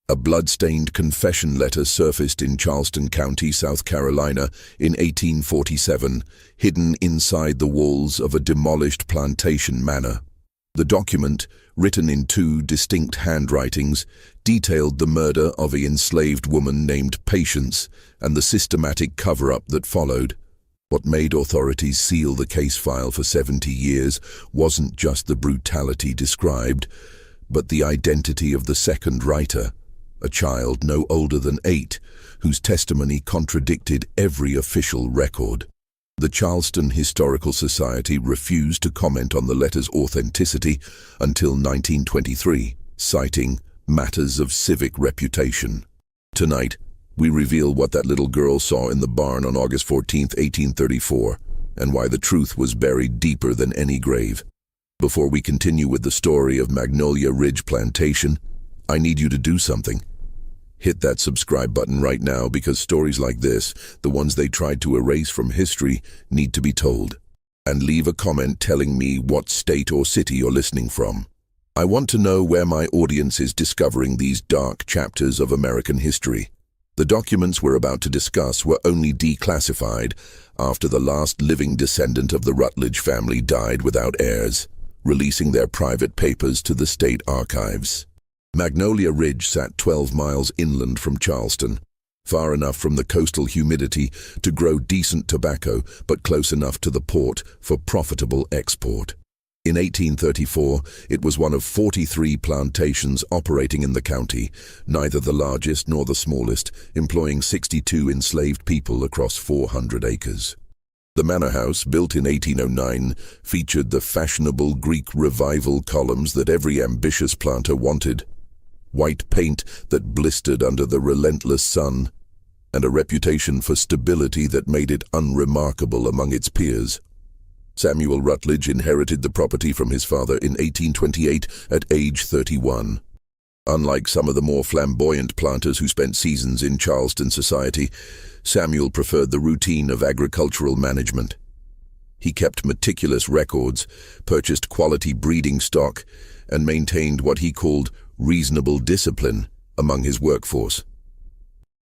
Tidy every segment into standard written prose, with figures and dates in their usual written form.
A blood-stained confession letter surfaced in Charleston County, South Carolina in 1847, hidden inside the walls of a demolished plantation manor. The document, written in two distinct handwritings, detailed the murder of an enslaved woman named Patience and the systematic cover-up that followed. What made authorities seal the case file for 70 years wasn't just the brutality described, but the identity of the second writer, a child no older than 8, whose testimony contradicted every official record. The Charleston Historical Society refused to comment on the letter's authenticity until 1923, citing matters of civic reputation. Tonight, we reveal what that little girl saw in the barn on August 14, 1834, and why the truth was buried deeper than any grave. Before we continue with the story of Magnolia Ridge Plantation, I need you to do something. Hit that subscribe button right now, because stories like this, the ones they tried to erase from history, need to be told. And leave a comment telling me what state or city you're listening from. I want to know where my audience is discovering these dark chapters of American history. The documents we're about to discuss were only declassified after the last living descendant of the Rutledge family died without heirs, releasing their private papers to the state archives. Magnolia Ridge sat 12 miles inland from Charleston, far enough from the coastal humidity to grow decent tobacco, but close enough to the port for profitable export. In 1834, it was one of 43 plantations operating in the county, neither the largest nor the smallest, employing 62 enslaved people across 400 acres. The manor house, built in 1809, featured the fashionable Greek Revival columns that every ambitious planter wanted, white paint that blistered under the relentless sun, and a reputation for stability that made it unremarkable among its peers. Samuel Rutledge inherited the property from his father in 1828 at age 31. Unlike some of the more flamboyant planters who spent seasons in Charleston society, Samuel preferred the routine of agricultural management. He kept meticulous records, purchased quality breeding stock, and maintained what he called reasonable discipline among his workforce.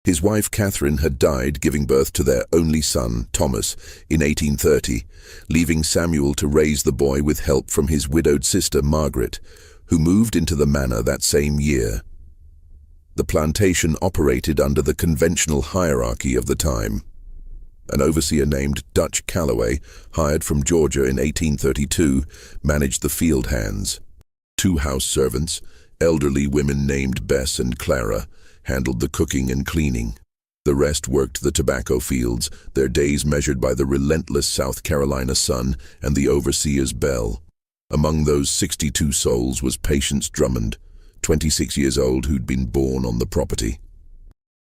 His wife Catherine had died giving birth to their only son, Thomas, in 1830, leaving Samuel to raise the boy with help from his widowed sister Margaret, who moved into the manor that same year. The plantation operated under the conventional hierarchy of the time. An overseer named Dutch Calloway, hired from Georgia in 1832, managed the field hands. 2 house servants, elderly women named Bess and Clara, handled the cooking and cleaning. The rest worked the tobacco fields, their days measured by the relentless South Carolina sun and the overseer's bell. Among those 62 souls was Patience Drummond, 26 years old, who'd been born on the property.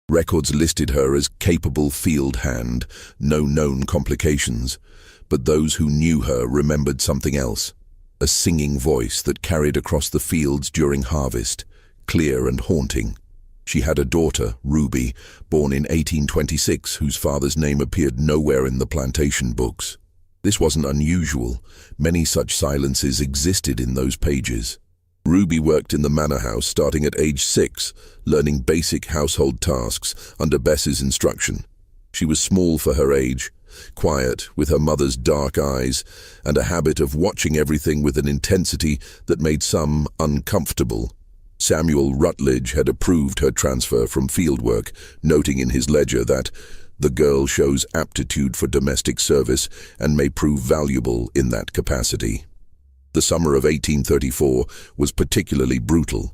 Records listed her as capable field hand, no known complications, but those who knew her remembered something else, a singing voice that carried across the fields during harvest, clear and haunting. She had a daughter, Ruby, born in 1826, whose father's name appeared nowhere in the plantation books. This wasn't unusual. Many such silences existed in those pages. Ruby worked in the manor house starting at age 6, learning basic household tasks under Bess's instruction. She was small for her age, quiet, with her mother's dark eyes, and a habit of watching everything with an intensity that made some uncomfortable. Samuel Rutledge had approved her transfer from fieldwork, noting in his ledger that the girl shows aptitude for domestic service and may prove valuable in that capacity. The summer of 1834 was particularly brutal.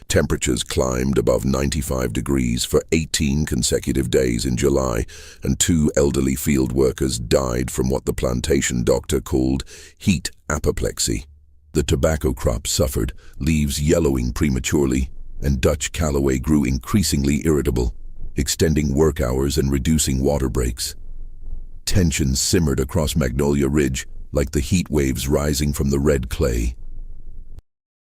Temperatures climbed above 95 degrees for 18 consecutive days in July, and 2 elderly field workers died from what the plantation doctor called heat apoplexy. The tobacco crop suffered, leaves yellowing prematurely, and Dutch Calloway grew increasingly irritable, extending work hours and reducing water breaks. Tensions simmered across Magnolia Ridge, like the heat waves rising from the red clay.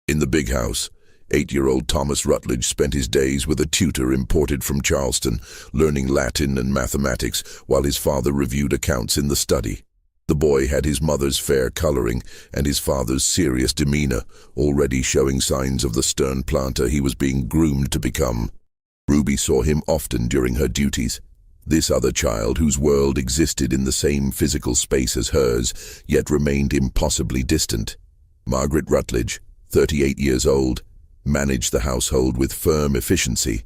In the big house, 8-year-old Thomas Rutledge spent his days with a tutor imported from Charleston, learning Latin and mathematics while his father reviewed accounts in the study. The boy had his mother's fair coloring and his father's serious demeanor, already showing signs of the stern planter he was being groomed to become. Ruby saw him often during her duties. This other child, whose world existed in the same physical space as hers, yet remained impossibly distant. Margaret Rutledge, 38 years old, managed the household with firm efficiency.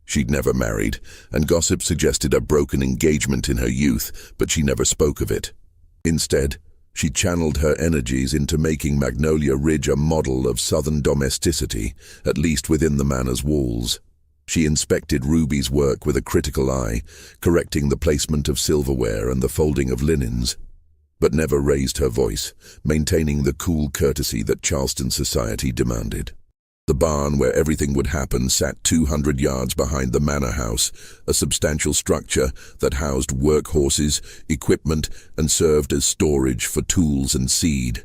She'd never married, and gossip suggested a broken engagement in her youth, but she never spoke of it. Instead, she channeled her energies into making Magnolia Ridge a model of southern domesticity, at least within the manor's walls. She inspected Ruby's work with a critical eye, correcting the placement of silverware and the folding of linens, but never raised her voice, maintaining the cool courtesy that Charleston society demanded. The barn where everything would happen sat 200 yards behind the manor house, a substantial structure that housed workhorses, equipment, and served as storage for tools and seed.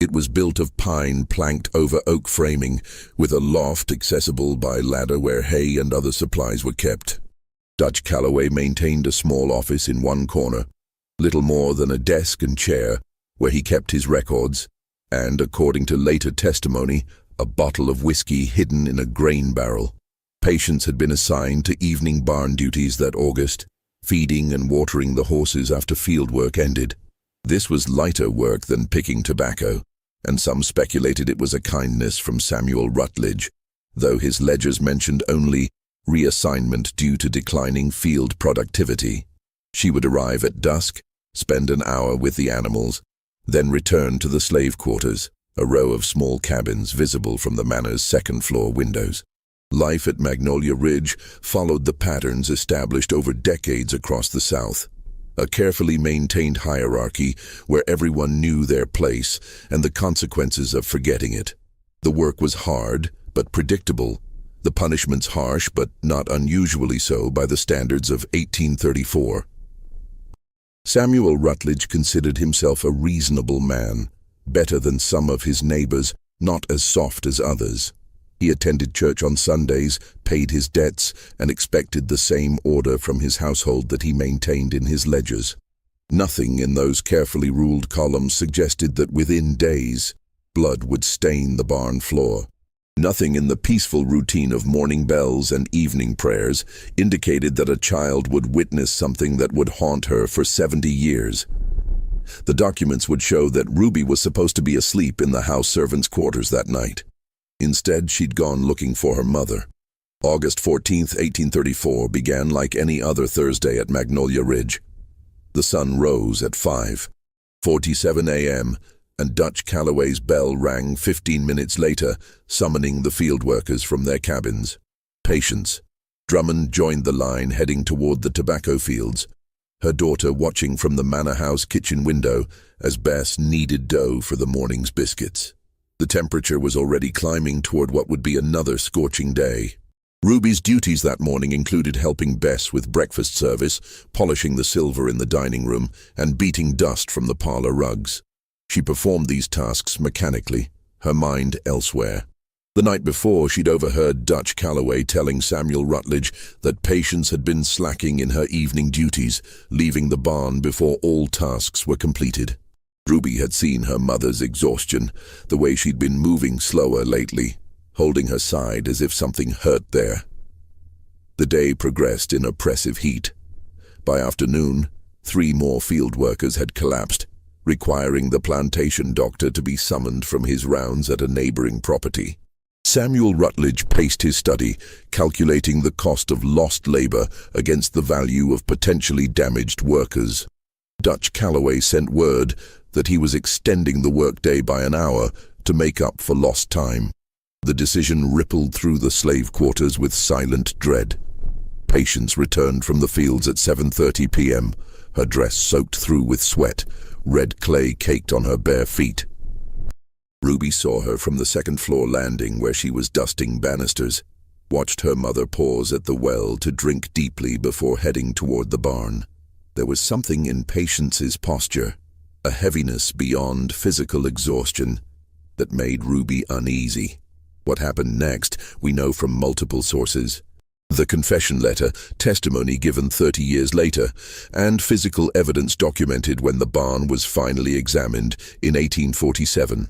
It was built of pine planked over oak framing, with a loft accessible by ladder where hay and other supplies were kept. Dutch Calloway maintained a small office in one corner, little more than a desk and chair, where he kept his records, and, according to later testimony, a bottle of whiskey hidden in a grain barrel. Patients had been assigned to evening barn duties that August, feeding and watering the horses after field work ended. This was lighter work than picking tobacco, and some speculated it was a kindness from Samuel Rutledge, though his ledgers mentioned only reassignment due to declining field productivity. She would arrive at dusk, spend an hour with the animals, then return to the slave quarters, a row of small cabins visible from the manor's second-floor windows. Life at Magnolia Ridge followed the patterns established over decades across the South. A carefully maintained hierarchy where everyone knew their place and the consequences of forgetting it. The work was hard, but predictable. The punishments harsh, but not unusually so by the standards of 1834. Samuel Rutledge considered himself a reasonable man, better than some of his neighbors, not as soft as others. He attended church on Sundays, paid his debts, and expected the same order from his household that he maintained in his ledgers. Nothing in those carefully ruled columns suggested that within days, blood would stain the barn floor. Nothing in the peaceful routine of morning bells and evening prayers indicated that a child would witness something that would haunt her for 70 years. The documents would show that Ruby was supposed to be asleep in the house servants' quarters that night. Instead, she'd gone looking for her mother. August 14th, 1834 began like any other Thursday at Magnolia Ridge. The sun rose at 5:47 a.m., and Dutch Calloway's bell rang 15 minutes later, summoning the field workers from their cabins. Patience. Drummond joined the line heading toward the tobacco fields, her daughter watching from the manor house kitchen window as Bess kneaded dough for the morning's biscuits. The temperature was already climbing toward what would be another scorching day. Ruby's duties that morning included helping Bess with breakfast service, polishing the silver in the dining room, and beating dust from the parlor rugs. She performed these tasks mechanically, her mind elsewhere. The night before, she'd overheard Dutch Calloway telling Samuel Rutledge that Patience had been slacking in her evening duties, leaving the barn before all tasks were completed. Ruby had seen her mother's exhaustion, the way she'd been moving slower lately, holding her side as if something hurt there. The day progressed in oppressive heat. By afternoon, 3 more field workers had collapsed, requiring the plantation doctor to be summoned from his rounds at a neighboring property. Samuel Rutledge paced his study, calculating the cost of lost labor against the value of potentially damaged workers. Dutch Calloway sent word that he was extending the workday by an hour to make up for lost time. The decision rippled through the slave quarters with silent dread. Patience returned from the fields at 7:30 p.m., her dress soaked through with sweat, red clay caked on her bare feet. Ruby saw her from the second-floor landing where she was dusting banisters, watched her mother pause at the well to drink deeply before heading toward the barn. There was something in Patience's posture, a heaviness beyond physical exhaustion, that made Ruby uneasy. What happened next, we know from multiple sources. The confession letter, testimony given 30 years later, and physical evidence documented when the barn was finally examined in 1847.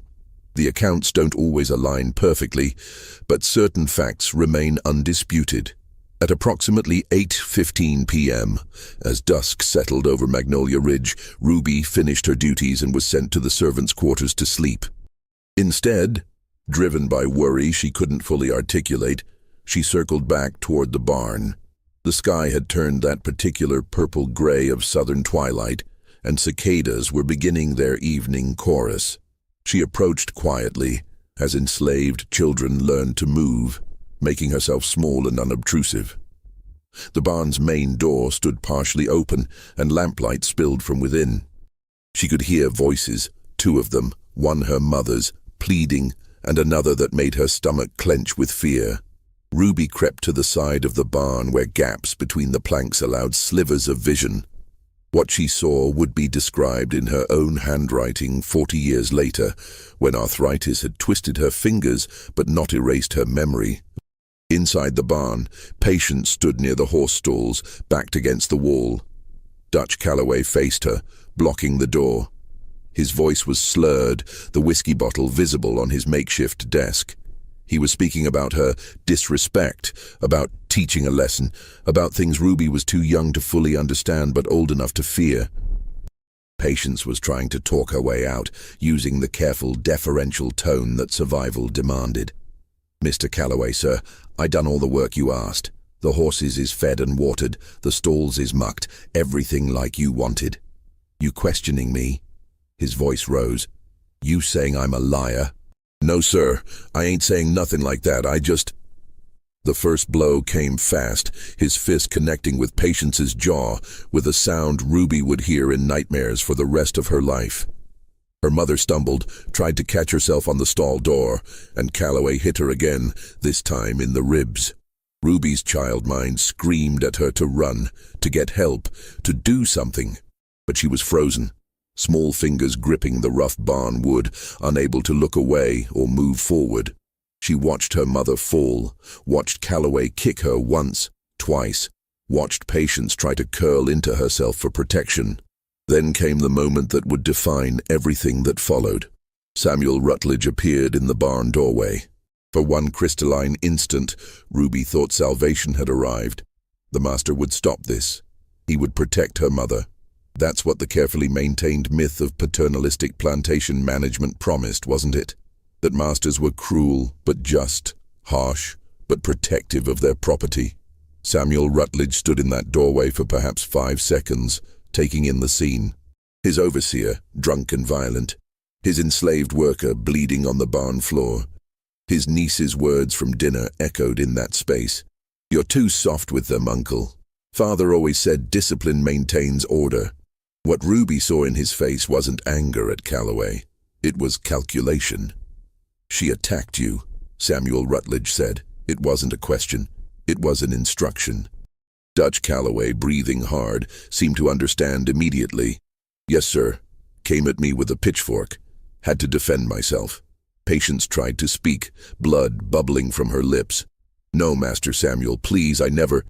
The accounts don't always align perfectly, but certain facts remain undisputed. At approximately 8:15 p.m., as dusk settled over Magnolia Ridge, Ruby finished her duties and was sent to the servants' quarters to sleep. Instead, driven by worry she couldn't fully articulate, she circled back toward the barn. The sky had turned that particular purple-gray of southern twilight, and cicadas were beginning their evening chorus. She approached quietly, as enslaved children learn to move, making herself small and unobtrusive. The barn's main door stood partially open, and lamplight spilled from within. She could hear voices, two of them, one her mother's, pleading, and another that made her stomach clench with fear. Ruby crept to the side of the barn where gaps between the planks allowed slivers of vision. What she saw would be described in her own handwriting 40 years later, when arthritis had twisted her fingers but not erased her memory. Inside the barn, Patience stood near the horse stalls, backed against the wall. Dutch Calloway faced her, blocking the door. His voice was slurred, the whiskey bottle visible on his makeshift desk. He was speaking about her disrespect, about teaching a lesson, about things Ruby was too young to fully understand but old enough to fear. Patience was trying to talk her way out, using the careful, deferential tone that survival demanded. "Mr. Calloway, sir, I done all the work you asked. The horses is fed and watered, the stalls is mucked, everything like you wanted. You questioning me?" His voice rose. "You saying I'm a liar?" "No, sir, I ain't saying nothing like that, I just—" The first blow came fast, his fist connecting with Patience's jaw, with a sound Ruby would hear in nightmares for the rest of her life. Her mother stumbled, tried to catch herself on the stall door, and Calloway hit her again, this time in the ribs. Ruby's child mind screamed at her to run, to get help, to do something, but she was frozen. Small fingers gripping the rough barn wood, unable to look away or move forward. She watched her mother fall, watched Calloway kick her once, twice, watched Patience try to curl into herself for protection. Then came the moment that would define everything that followed. Samuel Rutledge appeared in the barn doorway. For one crystalline instant, Ruby thought salvation had arrived. The master would stop this. He would protect her mother. That's what the carefully maintained myth of paternalistic plantation management promised, wasn't it? That masters were cruel but just, harsh but protective of their property. Samuel Rutledge stood in that doorway for perhaps 5 seconds, taking in the scene. His overseer, drunk and violent. His enslaved worker bleeding on the barn floor. His niece's words from dinner echoed in that space. "You're too soft with them, uncle. Father always said discipline maintains order." What Ruby saw in his face wasn't anger at Calloway. It was calculation. "She attacked you," Samuel Rutledge said. It wasn't a question. It was an instruction. Dutch Calloway, breathing hard, seemed to understand immediately. "Yes, sir. Came at me with a pitchfork. Had to defend myself." Patience tried to speak, blood bubbling from her lips. "No, Master Samuel, please, I never—"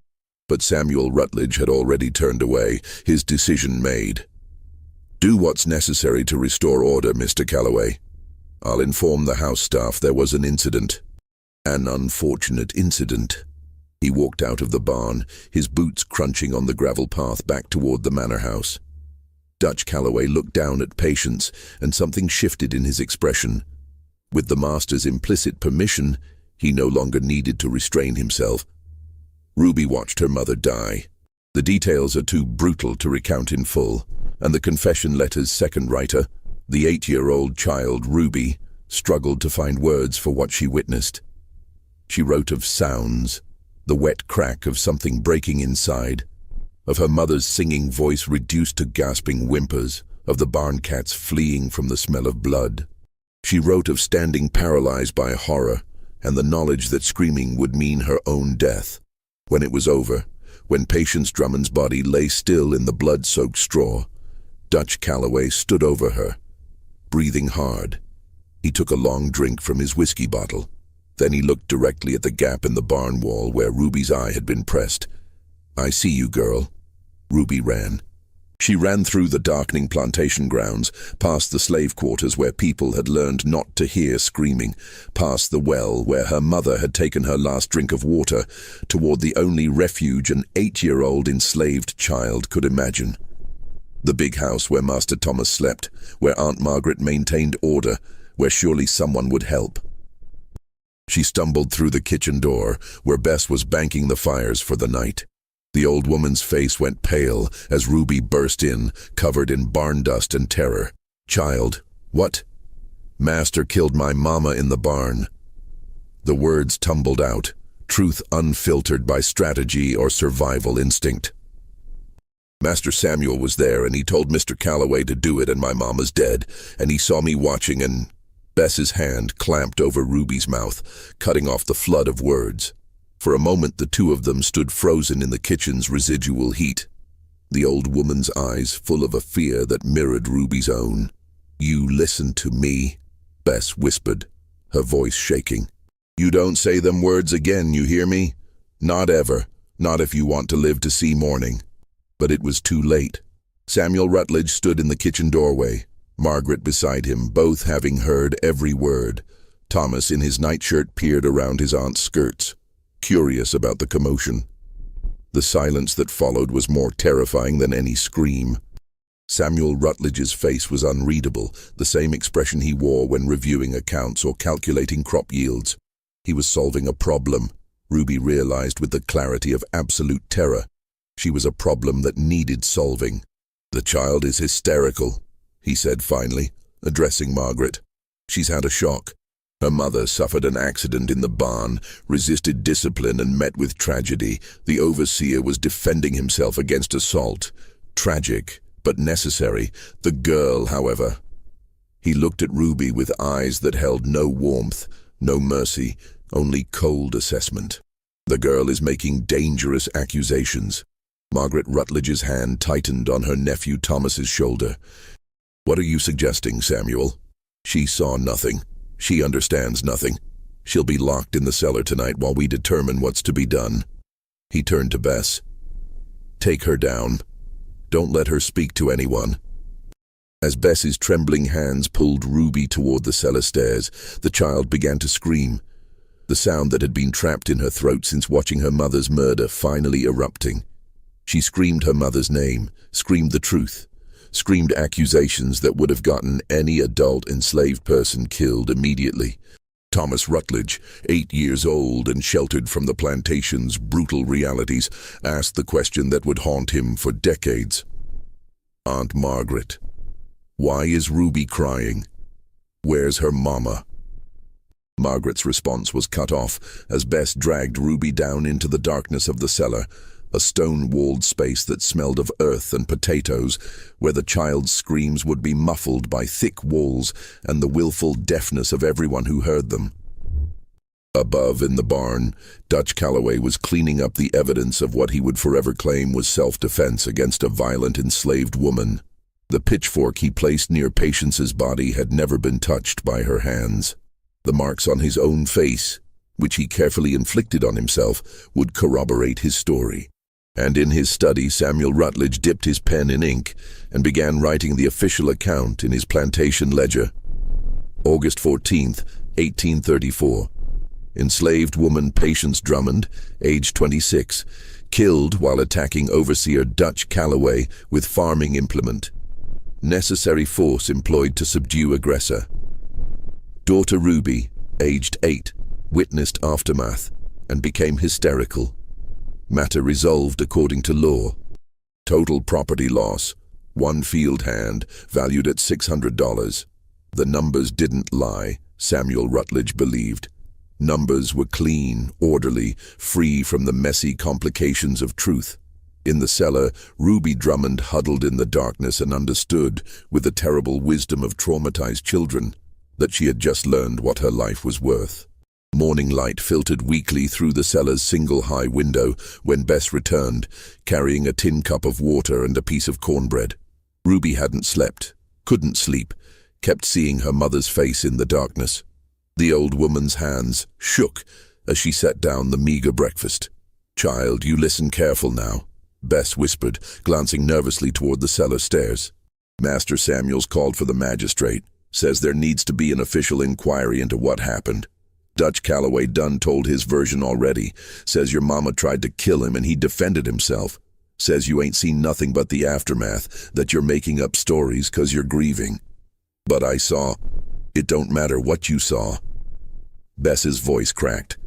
But Samuel Rutledge had already turned away, his decision made. "Do what's necessary to restore order, Mr. Calloway. I'll inform the house staff there was an incident. An unfortunate incident." He walked out of the barn, his boots crunching on the gravel path back toward the manor house. Dutch Calloway looked down at Patience, and something shifted in his expression. With the master's implicit permission, he no longer needed to restrain himself. Ruby watched her mother die. The details are too brutal to recount in full, and the confession letter's second writer, the 8-year-old child Ruby, struggled to find words for what she witnessed. She wrote of sounds, the wet crack of something breaking inside, of her mother's singing voice reduced to gasping whimpers, of the barn cats fleeing from the smell of blood. She wrote of standing paralyzed by horror and the knowledge that screaming would mean her own death. When it was over, when Patience Drummond's body lay still in the blood-soaked straw, Dutch Calloway stood over her, breathing hard. He took a long drink from his whiskey bottle. Then he looked directly at the gap in the barn wall where Ruby's eye had been pressed. "I see you, girl." Ruby ran. She ran through the darkening plantation grounds, past the slave quarters where people had learned not to hear screaming, past the well where her mother had taken her last drink of water, toward the only refuge an 8-year-old enslaved child could imagine. The big house where Master Thomas slept, where Aunt Margaret maintained order, where surely someone would help. She stumbled through the kitchen door, where Bess was banking the fires for the night. The old woman's face went pale as Ruby burst in, covered in barn dust and terror. "Child, what?" "Master killed my mama in the barn." The words tumbled out, truth unfiltered by strategy or survival instinct. "Master Samuel was there and he told Mr. Calloway to do it and my mama's dead, and he saw me watching and—" Bess's hand clamped over Ruby's mouth, cutting off the flood of words. For a moment the two of them stood frozen in the kitchen's residual heat, the old woman's eyes full of a fear that mirrored Ruby's own. "You listen to me," Bess whispered, her voice shaking. "You don't say them words again, you hear me? Not ever, not if you want to live to see morning." But it was too late. Samuel Rutledge stood in the kitchen doorway, Margaret beside him, both having heard every word. Thomas in his nightshirt peered around his aunt's skirts, curious about the commotion. The silence that followed was more terrifying than any scream. Samuel Rutledge's face was unreadable, the same expression he wore when reviewing accounts or calculating crop yields. He was solving a problem, Ruby realized with the clarity of absolute terror. She was a problem that needed solving. "The child is hysterical," he said finally, addressing Margaret. "She's had a shock. Her mother suffered an accident in the barn, resisted discipline and met with tragedy. The overseer was defending himself against assault. Tragic, but necessary. The girl, however—" He looked at Ruby with eyes that held no warmth, no mercy, only cold assessment. "The girl is making dangerous accusations." Margaret Rutledge's hand tightened on her nephew Thomas's shoulder. "What are you suggesting, Samuel?" "She saw nothing. She understands nothing. She'll be locked in the cellar tonight while we determine what's to be done." He turned to Bess. "Take her down. Don't let her speak to anyone." As Bess's trembling hands pulled Ruby toward the cellar stairs, the child began to scream, the sound that had been trapped in her throat since watching her mother's murder finally erupting. She screamed her mother's name, screamed the truth, screamed accusations that would have gotten any adult enslaved person killed immediately. Thomas Rutledge, 8 years old and sheltered from the plantation's brutal realities, asked the question that would haunt him for decades. "Aunt Margaret, why is Ruby crying? Where's her mama?" Margaret's response was cut off as Bess dragged Ruby down into the darkness of the cellar, a stone-walled space that smelled of earth and potatoes, where the child's screams would be muffled by thick walls and the willful deafness of everyone who heard them. Above, in the barn, Dutch Calloway was cleaning up the evidence of what he would forever claim was self-defense against a violent enslaved woman. The pitchfork he placed near Patience's body had never been touched by her hands. The marks on his own face, which he carefully inflicted on himself, would corroborate his story. And in his study, Samuel Rutledge dipped his pen in ink and began writing the official account in his plantation ledger. August 14th, 1834. Enslaved woman Patience Drummond, age 26, killed while attacking overseer Dutch Calloway with farming implement. Necessary force employed to subdue aggressor. Daughter Ruby, aged 8, witnessed aftermath and became hysterical. Matter resolved according to law. Total property loss, 1 field hand, valued at $600. The numbers didn't lie, Samuel Rutledge believed. Numbers were clean, orderly, free from the messy complications of truth. In the cellar, Ruby Drummond huddled in the darkness and understood, with the terrible wisdom of traumatized children, that she had just learned what her life was worth. Morning light filtered weakly through the cellar's single high window when Bess returned, carrying a tin cup of water and a piece of cornbread. Ruby hadn't slept, couldn't sleep, kept seeing her mother's face in the darkness. The old woman's hands shook as she set down the meager breakfast. "Child, you listen careful now," Bess whispered, glancing nervously toward the cellar stairs. "Master Samuels called for the magistrate. Says there needs to be an official inquiry into what happened. Dutch Calloway done told his version already. Says your mama tried to kill him and he defended himself. Says you ain't seen nothing but the aftermath, that you're making up stories 'cause you're grieving. But I saw. It don't matter what you saw." Bess's voice cracked.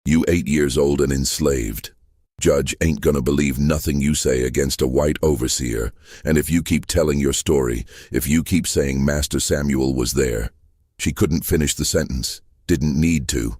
"You 8 years old and enslaved. Judge ain't gonna believe nothing you say against a white overseer, and if you keep telling your story, if you keep saying Master Samuel was there." She couldn't finish the sentence, didn't need to.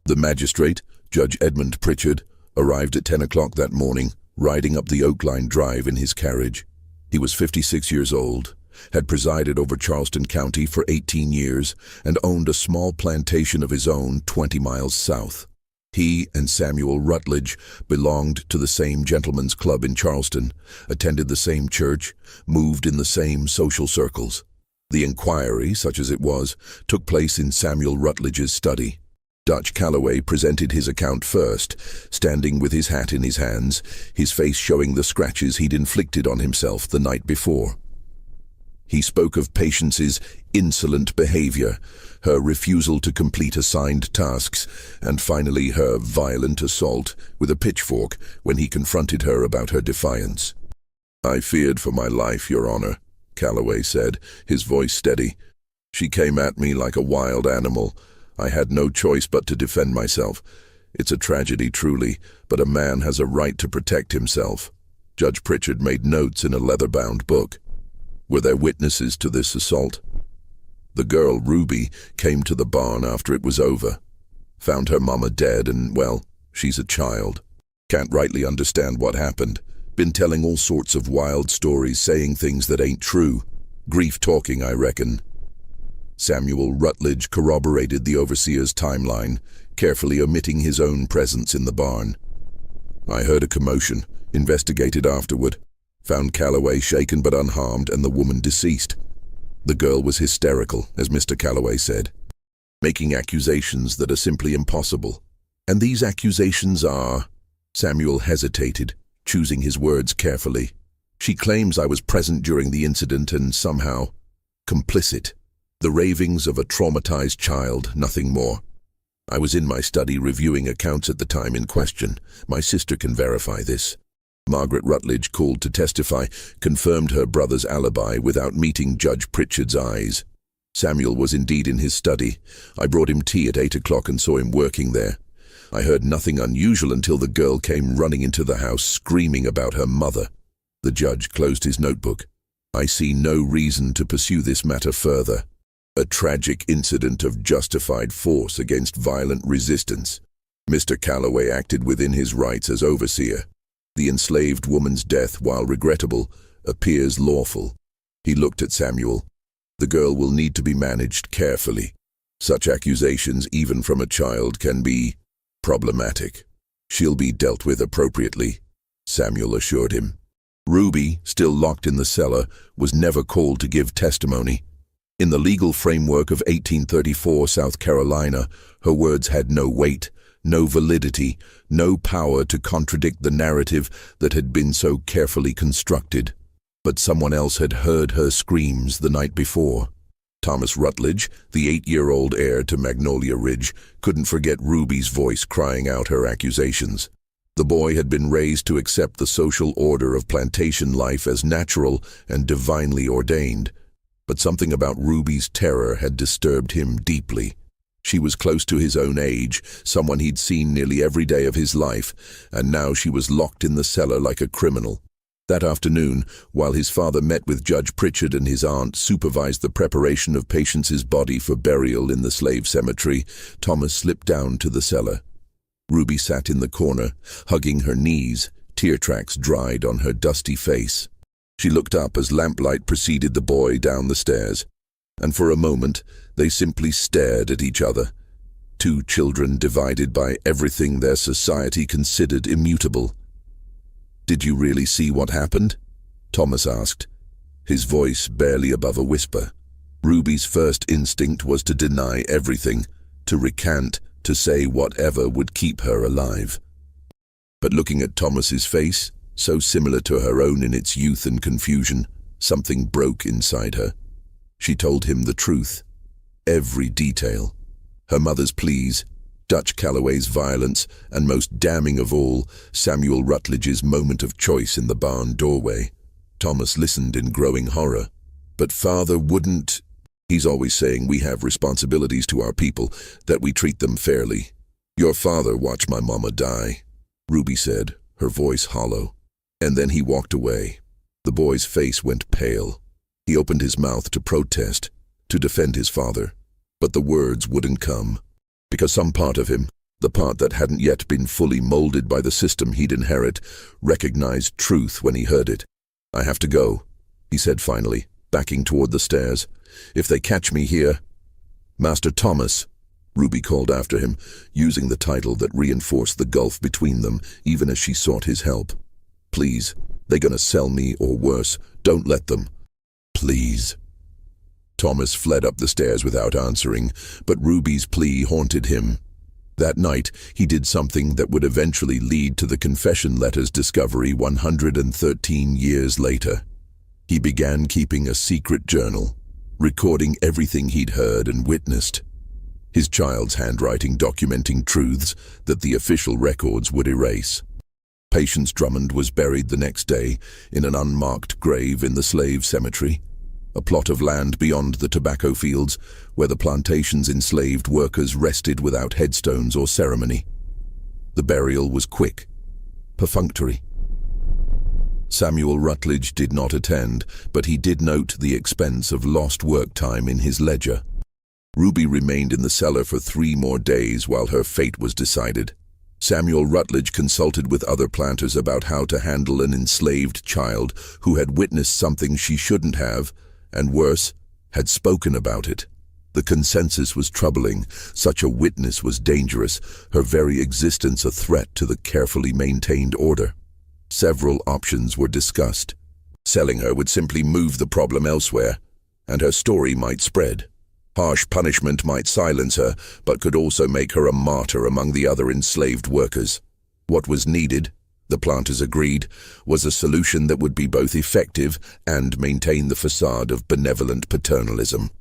The magistrate, Judge Edmund Pritchard, arrived at 10 o'clock that morning, riding up the Oak Line Drive in his carriage. He was 56 years old, had presided over Charleston County for 18 years, and owned a small plantation of his own 20 miles south. He and Samuel Rutledge belonged to the same gentlemen's club in Charleston, attended the same church, moved in the same social circles. The inquiry, such as it was, took place in Samuel Rutledge's study. Dutch Calloway presented his account first, standing with his hat in his hands, his face showing the scratches he'd inflicted on himself the night before. He spoke of Patience's insolent behavior, her refusal to complete assigned tasks, and finally her violent assault with a pitchfork when he confronted her about her defiance. "I feared for my life, Your Honor," Calloway said, his voice steady. "She came at me like a wild animal. I had no choice but to defend myself. It's a tragedy, truly, but a man has a right to protect himself." Judge Pritchard made notes in a leather-bound book. "Were there witnesses to this assault?" "The girl, Ruby, came to the barn after it was over. Found her mama dead and, well, she's a child. Can't rightly understand what happened. Been telling all sorts of wild stories, saying things that ain't true. Grief talking, I reckon." Samuel Rutledge corroborated the overseer's timeline, carefully omitting his own presence in the barn. "I heard a commotion, investigated afterward. Found Calloway shaken but unharmed and the woman deceased. The girl was hysterical, as Mr. Calloway said, making accusations that are simply impossible. And these accusations are—" Samuel hesitated, choosing his words carefully. "She claims I was present during the incident and somehow complicit. The ravings of a traumatized child, nothing more. I was in my study reviewing accounts at the time in question. My sister can verify this." Margaret Rutledge, called to testify, confirmed her brother's alibi without meeting Judge Pritchard's eyes. "Samuel was indeed in his study. I brought him tea at 8 o'clock and saw him working there. I heard nothing unusual until the girl came running into the house screaming about her mother." The judge closed his notebook. "I see no reason to pursue this matter further. A tragic incident of justified force against violent resistance. Mr. Calloway acted within his rights as overseer. The enslaved woman's death, while regrettable, appears lawful." He looked at Samuel. "The girl will need to be managed carefully. Such accusations, even from a child, can be problematic. She'll be dealt with appropriately," Samuel assured him. Ruby, still locked in the cellar, was never called to give testimony. In the legal framework of 1834 South Carolina, her words had no weight, no validity, no power to contradict the narrative that had been so carefully constructed. But someone else had heard her screams the night before. Thomas Rutledge, the 8-year-old heir to Magnolia Ridge, couldn't forget Ruby's voice crying out her accusations. The boy had been raised to accept the social order of plantation life as natural and divinely ordained. But something about Ruby's terror had disturbed him deeply. She was close to his own age, someone he'd seen nearly every day of his life, and now she was locked in the cellar like a criminal. That afternoon, while his father met with Judge Pritchard and his aunt supervised the preparation of Patience's body for burial in the slave cemetery, Thomas slipped down to the cellar. Ruby sat in the corner, hugging her knees, tear tracks dried on her dusty face. She looked up as lamplight preceded the boy down the stairs, and for a moment they simply stared at each other. Two children divided by everything their society considered immutable. "Did you really see what happened?" Thomas asked, his voice barely above a whisper. Ruby's first instinct was to deny everything. to recant, to say whatever would keep her alive. But looking at Thomas's face, so similar to her own in its youth and confusion, something broke inside her. She told him the truth. Every detail. Her mother's pleas, Dutch Calloway's violence, and most damning of all, Samuel Rutledge's moment of choice in the barn doorway. Thomas listened in growing horror. But father wouldn't. He's always saying we have responsibilities to our people, that we treat them fairly. Your father watched my mama die, Ruby said, her voice hollow. And then he walked away. The boy's face went pale. He opened his mouth to protest, to defend his father. But the words wouldn't come. Because some part of him, the part that hadn't yet been fully molded by the system he'd inherit, recognized truth when he heard it. I have to go, he said finally, backing toward the stairs. If they catch me here... Master Thomas, Ruby called after him, using the title that reinforced the gulf between them, even as she sought his help. Please, they're gonna sell me, or worse, don't let them. Please. Thomas fled up the stairs without answering, but Ruby's plea haunted him. That night, he did something that would eventually lead to the confession letter's discovery 113 years later. He began keeping a secret journal, recording everything he'd heard and witnessed. His child's handwriting documenting truths that the official records would erase. Patience Drummond was buried the next day in an unmarked grave in the slave cemetery, a plot of land beyond the tobacco fields where the plantation's enslaved workers rested without headstones or ceremony. The burial was quick, perfunctory. Samuel Rutledge did not attend, but he did note the expense of lost work time in his ledger. Ruby remained in the cellar for 3 more days while her fate was decided. Samuel Rutledge consulted with other planters about how to handle an enslaved child who had witnessed something she shouldn't have, and worse, had spoken about it. The consensus was troubling. Such a witness was dangerous, her very existence a threat to the carefully maintained order. Several options were discussed. Selling her would simply move the problem elsewhere, and her story might spread. Harsh punishment might silence her, but could also make her a martyr among the other enslaved workers. What was needed, the planters agreed, was a solution that would be both effective and maintain the facade of benevolent paternalism.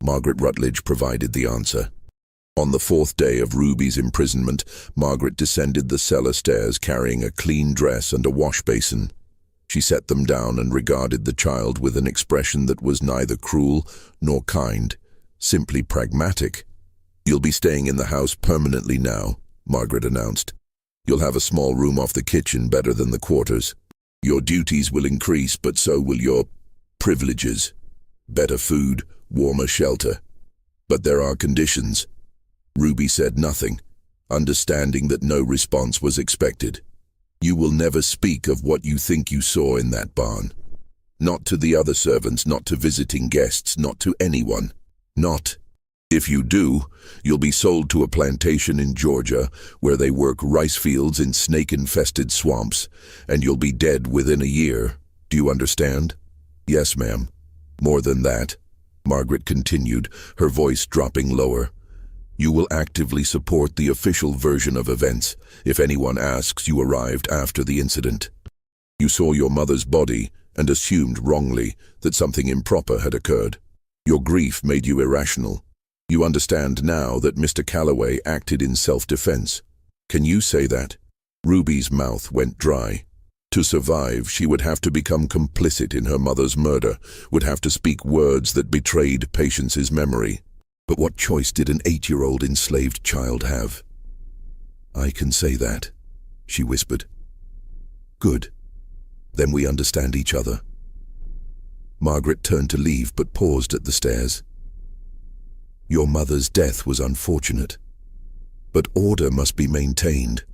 Margaret Rutledge provided the answer. On the 4th day of Ruby's imprisonment, Margaret descended the cellar stairs carrying a clean dress and a wash basin. She set them down and regarded the child with an expression that was neither cruel nor kind, simply pragmatic. You'll be staying in the house permanently now, Margaret announced. You'll have a small room off the kitchen, better than the quarters. Your duties will increase, but so will your privileges. Better food, warmer shelter. But there are conditions. Ruby said nothing, understanding that no response was expected. You will never speak of what you think you saw in that barn. Not to the other servants, not to visiting guests, not to anyone. Not. If you do, you'll be sold to a plantation in Georgia where they work rice fields in snake-infested swamps, and you'll be dead within a year. Do you understand? Yes, ma'am. More than that, Margaret continued, her voice dropping lower. You will actively support the official version of events. If anyone asks, you arrived after the incident. You saw your mother's body and assumed wrongly that something improper had occurred. Your grief made you irrational. You understand now that Mr. Calloway acted in self-defense. Can you say that? Ruby's mouth went dry. To survive, she would have to become complicit in her mother's murder, would have to speak words that betrayed Patience's memory. But what choice did an 8-year-old enslaved child have? I can say that, she whispered. Good. Then we understand each other. Margaret turned to leave but paused at the stairs. Your mother's death was unfortunate, but order must be maintained.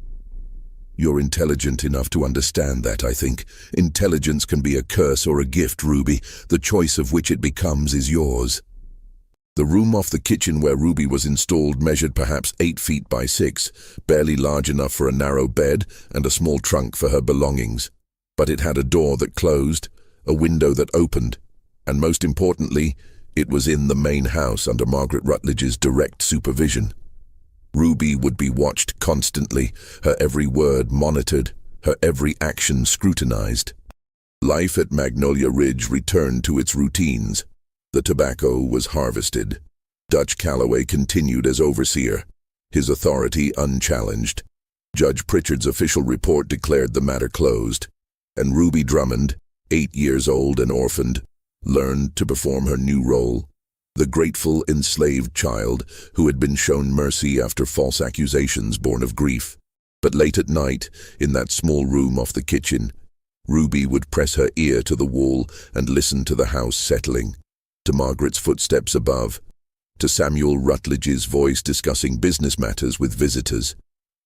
You're intelligent enough to understand that, I think. Intelligence can be a curse or a gift, Ruby. The choice of which it becomes is yours. The room off the kitchen where Ruby was installed measured perhaps 8 feet by 6, barely large enough for a narrow bed and a small trunk for her belongings. But it had a door that closed, a window that opened, and most importantly, it was in the main house under Margaret Rutledge's direct supervision. Ruby would be watched constantly, her every word monitored, her every action scrutinized. Life at Magnolia Ridge returned to its routines. The tobacco was harvested. Dutch Calloway continued as overseer, his authority unchallenged. Judge Pritchard's official report declared the matter closed, and Ruby Drummond, 8 years old and orphaned, learned to perform her new role, the grateful enslaved child who had been shown mercy after false accusations born of grief. But late at night, in that small room off the kitchen, Ruby would press her ear to the wall and listen to the house settling, to Margaret's footsteps above, to Samuel Rutledge's voice discussing business matters with visitors.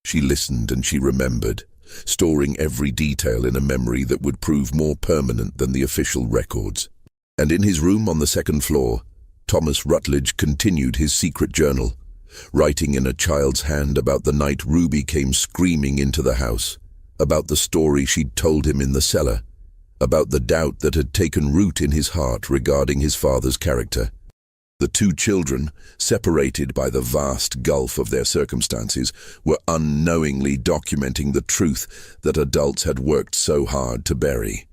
She listened and she remembered, storing every detail in a memory that would prove more permanent than the official records. And in his room on the second floor, Thomas Rutledge continued his secret journal, writing in a child's hand about the night Ruby came screaming into the house, about the story she'd told him in the cellar, about the doubt that had taken root in his heart regarding his father's character. The two children, separated by the vast gulf of their circumstances, were unknowingly documenting the truth that adults had worked so hard to bury.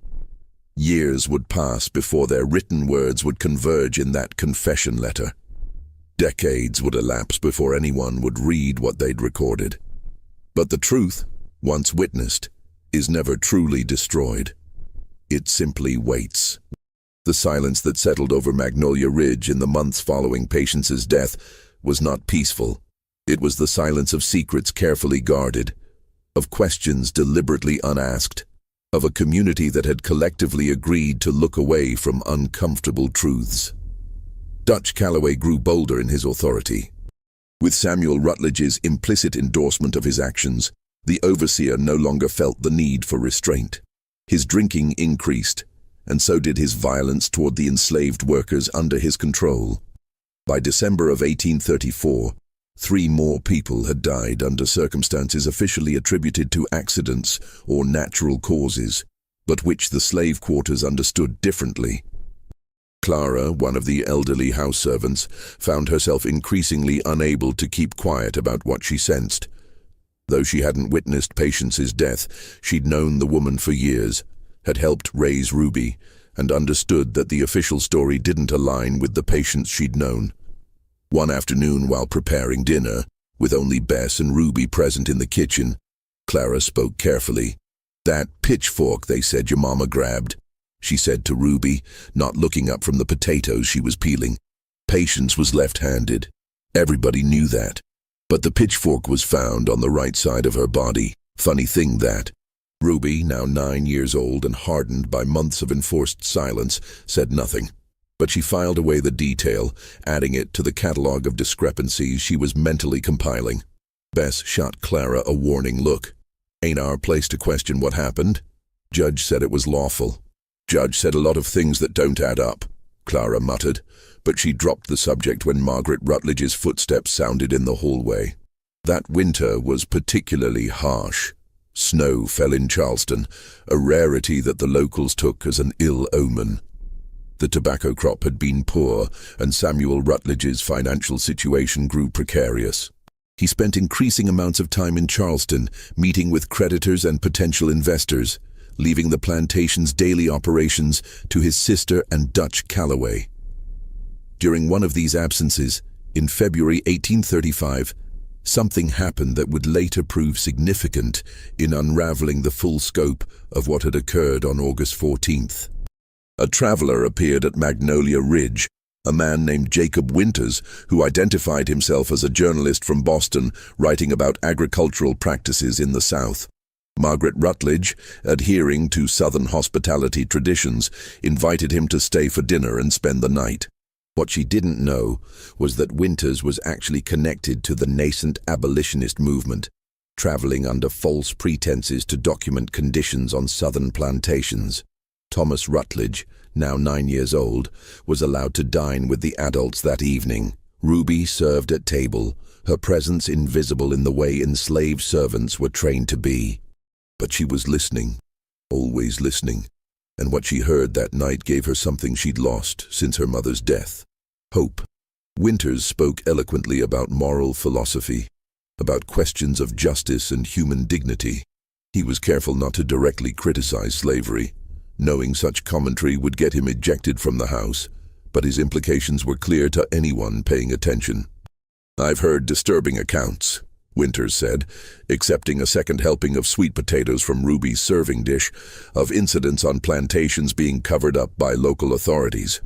Years would pass before their written words would converge in that confession letter. Decades would elapse before anyone would read what they'd recorded. But the truth, once witnessed, is never truly destroyed. It simply waits. The silence that settled over Magnolia Ridge in the months following Patience's death was not peaceful. It was the silence of secrets carefully guarded, of questions deliberately unasked, of a community that had collectively agreed to look away from uncomfortable truths. Dutch Calloway grew bolder in his authority. With Samuel Rutledge's implicit endorsement of his actions, the overseer no longer felt the need for restraint. His drinking increased, and so did his violence toward the enslaved workers under his control. By December of 1834, 3 more people had died under circumstances officially attributed to accidents or natural causes, but which the slave quarters understood differently. Clara, one of the elderly house servants, found herself increasingly unable to keep quiet about what she sensed. Though she hadn't witnessed Patience's death, she'd known the woman for years, had helped raise Ruby, and understood that the official story didn't align with the Patience she'd known. One afternoon, while preparing dinner, with only Bess and Ruby present in the kitchen, Clara spoke carefully. "That pitchfork they said your mama grabbed," she said to Ruby, not looking up from the potatoes she was peeling. Patience was left-handed. Everybody knew that. But the pitchfork was found on the right side of her body. Funny thing that. Ruby, now 9 years old and hardened by months of enforced silence, said nothing. But she filed away the detail, adding it to the catalog of discrepancies she was mentally compiling. Bess shot Clara a warning look. "Ain't our place to question what happened?" Judge said it was lawful. Judge said a lot of things that don't add up, Clara muttered, but she dropped the subject when Margaret Rutledge's footsteps sounded in the hallway. That winter was particularly harsh. Snow fell in Charleston, a rarity that the locals took as an ill omen. The tobacco crop had been poor, and Samuel Rutledge's financial situation grew precarious. He spent increasing amounts of time in Charleston, meeting with creditors and potential investors, leaving the plantation's daily operations to his sister and Dutch Calloway. During one of these absences, in February 1835, something happened that would later prove significant in unraveling the full scope of what had occurred on August 14th. A traveler appeared at Magnolia Ridge, a man named Jacob Winters, who identified himself as a journalist from Boston writing about agricultural practices in the South. Margaret Rutledge, adhering to Southern hospitality traditions, invited him to stay for dinner and spend the night. What she didn't know was that Winters was actually connected to the nascent abolitionist movement, traveling under false pretenses to document conditions on Southern plantations. Thomas Rutledge, now 9 years old, was allowed to dine with the adults that evening. Ruby served at table, her presence invisible in the way enslaved servants were trained to be. But she was listening, always listening, and what she heard that night gave her something she'd lost since her mother's death: hope. Winters spoke eloquently about moral philosophy. about questions of justice and human dignity. He was careful not to directly criticize slavery, knowing such commentary would get him ejected from the house, but his implications were clear to anyone paying attention. "I've heard disturbing accounts," Winters said, accepting a second helping of sweet potatoes from Ruby's serving dish, "of incidents on plantations being covered up by local authorities.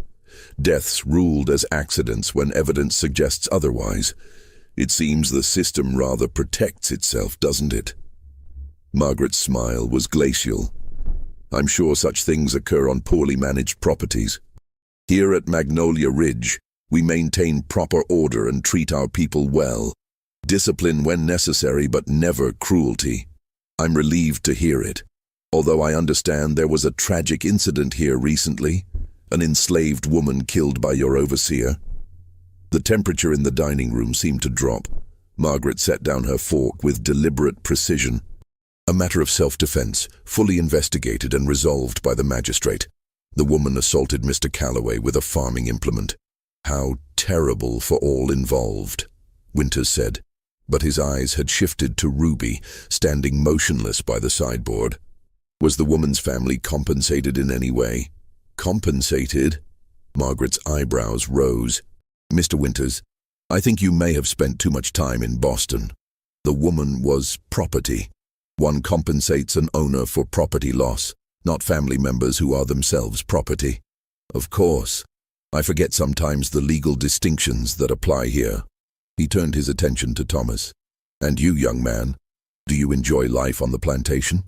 Deaths ruled as accidents when evidence suggests otherwise. It seems the system rather protects itself, doesn't it?" Margaret's smile was glacial. "I'm sure such things occur on poorly managed properties. Here at Magnolia Ridge, we maintain proper order and treat our people well. Discipline when necessary, but never cruelty. I'm relieved to hear it, although I understand there was a tragic incident here recently, an enslaved woman killed by your overseer." The temperature in the dining room seemed to drop. Margaret set down her fork with deliberate precision. "A matter of self-defense, fully investigated and resolved by the magistrate. The woman assaulted Mr. Calloway with a farming implement." "How terrible for all involved," Winters said, but his eyes had shifted to Ruby, standing motionless by the sideboard. "Was the woman's family compensated in any way?" "Compensated?" Margaret's eyebrows rose. "Mr. Winters, I think you may have spent too much time in Boston. The woman was property. One compensates an owner for property loss, not family members who are themselves property." "Of course. I forget sometimes the legal distinctions that apply here." He turned his attention to Thomas. "And you, young man, do you enjoy life on the plantation?"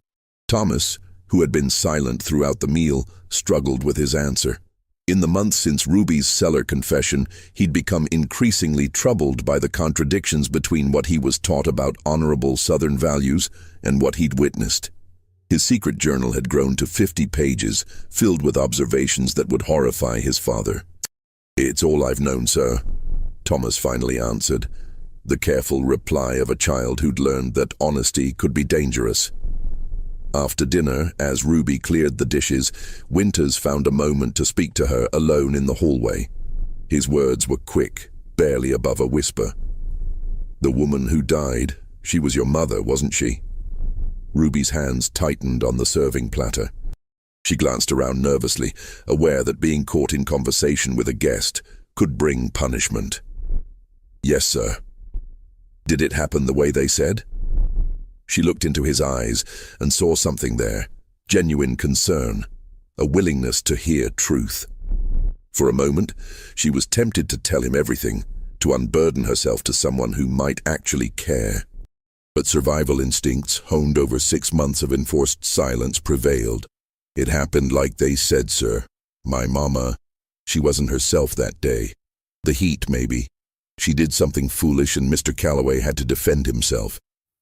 Thomas, who had been silent throughout the meal, struggled with his answer. In the months since Ruby's cellar confession, he'd become increasingly troubled by the contradictions between what he was taught about honorable Southern values and what he'd witnessed. His secret journal had grown to 50 pages, filled with observations that would horrify his father. "It's all I've known, sir," Thomas finally answered, the careful reply of a child who'd learned that honesty could be dangerous. After dinner, as Ruby cleared the dishes, Winters found a moment to speak to her alone in the hallway. His words were quick, barely above a whisper. "The woman who died, she was your mother, wasn't she?" Ruby's hands tightened on the serving platter. She glanced around nervously, aware that being caught in conversation with a guest could bring punishment. "Yes, sir." "Did it happen the way they said?" She looked into his eyes and saw something there, genuine concern, a willingness to hear truth. For a moment, she was tempted to tell him everything, to unburden herself to someone who might actually care. But survival instincts, honed over 6 months of enforced silence, prevailed. "It happened like they said, sir. My mama, she wasn't herself that day. The heat, maybe. She did something foolish and Mr. Calloway had to defend himself.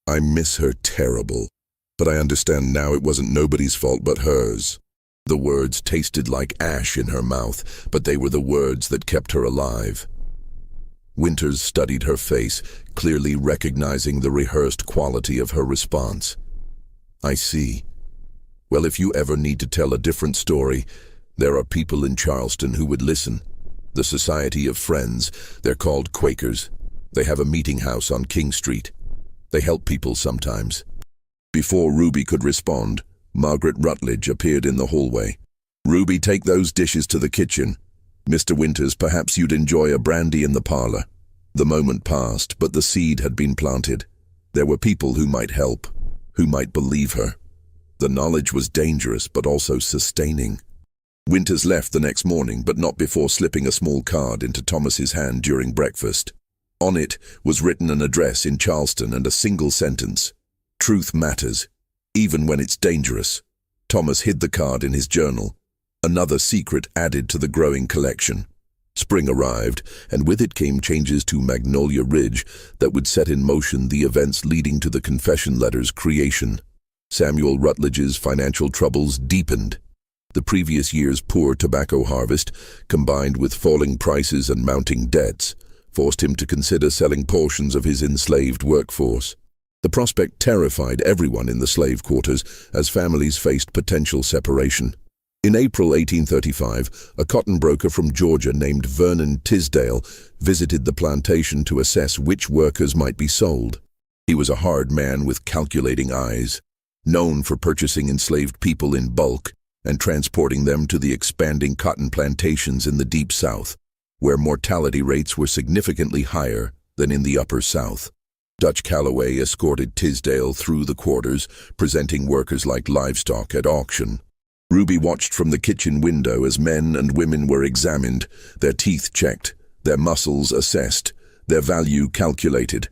I miss her terrible, but I understand now it wasn't nobody's fault but hers." The words tasted like ash in her mouth, but they were the words that kept her alive. Winters studied her face, clearly recognizing the rehearsed quality of her response. "I see. Well, if you ever need to tell a different story, there are people in Charleston who would listen. The Society of Friends, they're called Quakers. They have a meeting house on King Street. They help people sometimes." Before Ruby could respond, Margaret Rutledge appeared in the hallway. "Ruby, take those dishes to the kitchen. Mr. Winters, perhaps you'd enjoy a brandy in the parlor." The moment passed, but the seed had been planted. There were people who might help, who might believe her. The knowledge was dangerous, but also sustaining. Winters left the next morning, but not before slipping a small card into Thomas's hand during breakfast. On it was written an address in Charleston and a single sentence: "Truth matters, even when it's dangerous." Thomas hid the card in his journal, another secret added to the growing collection. Spring arrived, and with it came changes to Magnolia Ridge that would set in motion the events leading to the confession letter's creation. Samuel Rutledge's financial troubles deepened. The previous year's poor tobacco harvest, combined with falling prices and mounting debts, forced him to consider selling portions of his enslaved workforce. The prospect terrified everyone in the slave quarters as families faced potential separation. In April 1835, a cotton broker from Georgia named Vernon Tisdale visited the plantation to assess which workers might be sold. He was a hard man with calculating eyes, known for purchasing enslaved people in bulk and transporting them to the expanding cotton plantations in the Deep South, where mortality rates were significantly higher than in the Upper South. Dutch Calloway escorted Tisdale through the quarters, presenting workers like livestock at auction. Ruby watched from the kitchen window as men and women were examined, their teeth checked, their muscles assessed, their value calculated.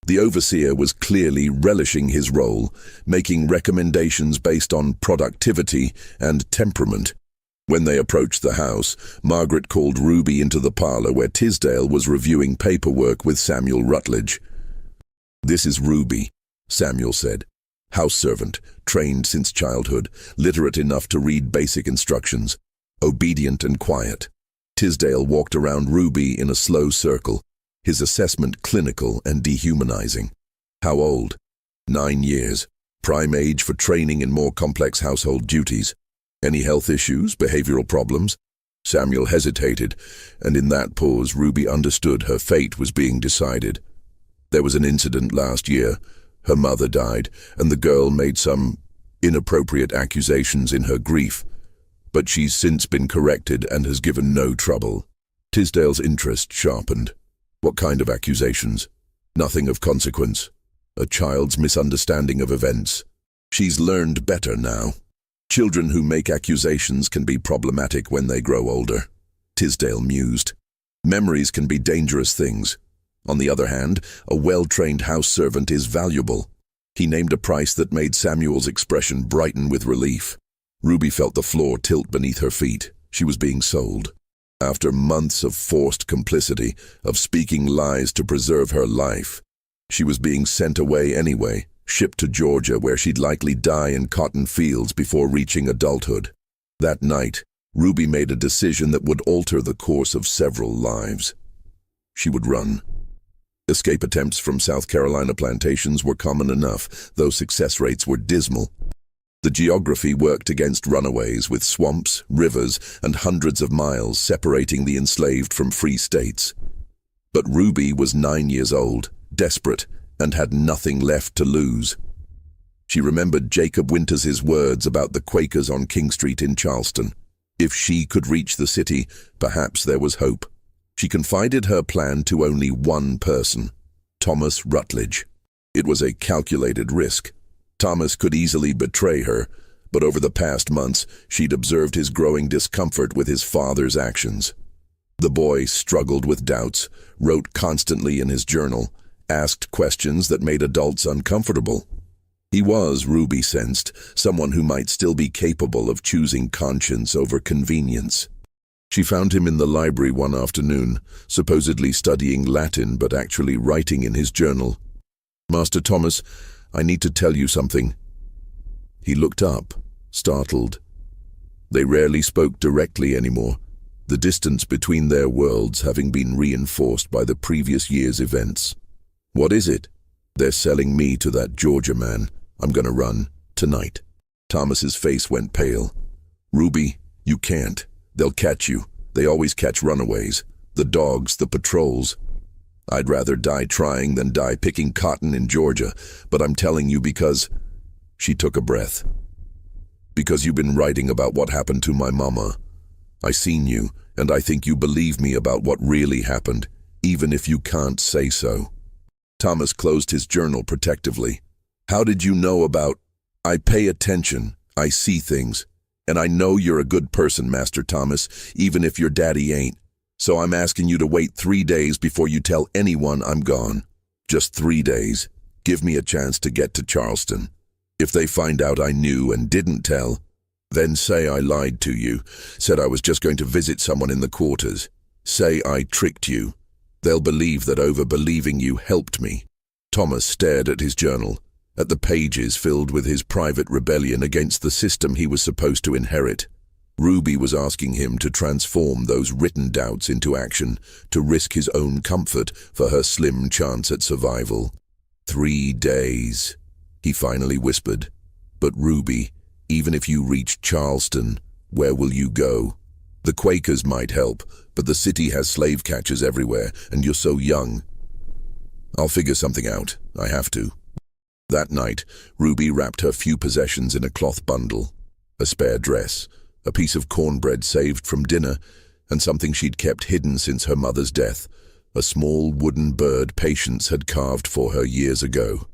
The overseer was clearly relishing his role, making recommendations based on productivity and temperament. When they approached the house, Margaret called Ruby into the parlor where Tisdale was reviewing paperwork with Samuel Rutledge. "This is Ruby," Samuel said. "House servant, trained since childhood, literate enough to read basic instructions, obedient and quiet." Tisdale walked around Ruby in a slow circle, his assessment clinical and dehumanizing. "How old?" 9 years. Prime age for training in more complex household duties. "Any health issues, behavioral problems?" Samuel hesitated, and in that pause Ruby understood her fate was being decided. "There was an incident last year. Her mother died, and the girl made some inappropriate accusations in her grief. But she's since been corrected and has given no trouble." Tisdale's interest sharpened. "What kind of accusations?" "Nothing of consequence. A child's misunderstanding of events. She's learned better now. Children who make accusations can be problematic when they grow older," Tisdale mused. "Memories can be dangerous things. On the other hand, a well-trained house servant is valuable." He named a price that made Samuel's expression brighten with relief. Ruby felt the floor tilt beneath her feet. She was being sold. After months of forced complicity, of speaking lies to preserve her life, she was being sent away anyway, shipped to Georgia where she'd likely die in cotton fields before reaching adulthood. That night, Ruby made a decision that would alter the course of several lives. She would run. Escape attempts from South Carolina plantations were common enough, though success rates were dismal. The geography worked against runaways, with swamps, rivers, and hundreds of miles separating the enslaved from free states. But Ruby was 9 years old, desperate, and had nothing left to lose. She remembered Jacob Winters's words about the Quakers on King Street in Charleston. If she could reach the city, perhaps there was hope. She confided her plan to only one person, Thomas Rutledge. It was a calculated risk. Thomas could easily betray her, but over the past months she'd observed his growing discomfort with his father's actions. The boy struggled with doubts, wrote constantly in his journal, asked questions that made adults uncomfortable. He was, Ruby sensed, someone who might still be capable of choosing conscience over convenience. She found him in the library one afternoon, supposedly studying Latin but actually writing in his journal. "Master Thomas, I need to tell you something." He looked up, startled. They rarely spoke directly anymore, the distance between their worlds having been reinforced by the previous year's events. "What is it?" "They're selling me to that Georgia man. I'm gonna run, tonight." Thomas's face went pale. "Ruby, you can't. They'll catch you. They always catch runaways. The dogs, the patrols. I'd rather die trying than die picking cotton in Georgia, but I'm telling you because—" She took a breath. "Because you've been writing about what happened to my mama. I seen you, and I think you believe me about what really happened, even if you can't say so." Thomas closed his journal protectively. "How did you know about—" "I pay attention. I see things. And I know you're a good person, Master Thomas, even if your daddy ain't. So I'm asking you to wait 3 days before you tell anyone I'm gone. Just 3 days. Give me a chance to get to Charleston. If they find out I knew and didn't tell, then say I lied to you, said I was just going to visit someone in the quarters. Say I tricked you. They'll believe that over-believing you helped me." Thomas stared at his journal, at the pages filled with his private rebellion against the system he was supposed to inherit. Ruby was asking him to transform those written doubts into action, to risk his own comfort for her slim chance at survival. 3 days, he finally whispered. "But Ruby, even if you reach Charleston, where will you go? The Quakers might help, but the city has slave catchers everywhere, and you're so young." "I'll figure something out. I have to. That night, Ruby wrapped her few possessions in a cloth bundle, a spare dress, a piece of cornbread saved from dinner, and something she'd kept hidden since her mother's death, a small wooden bird Patience had carved for her years ago.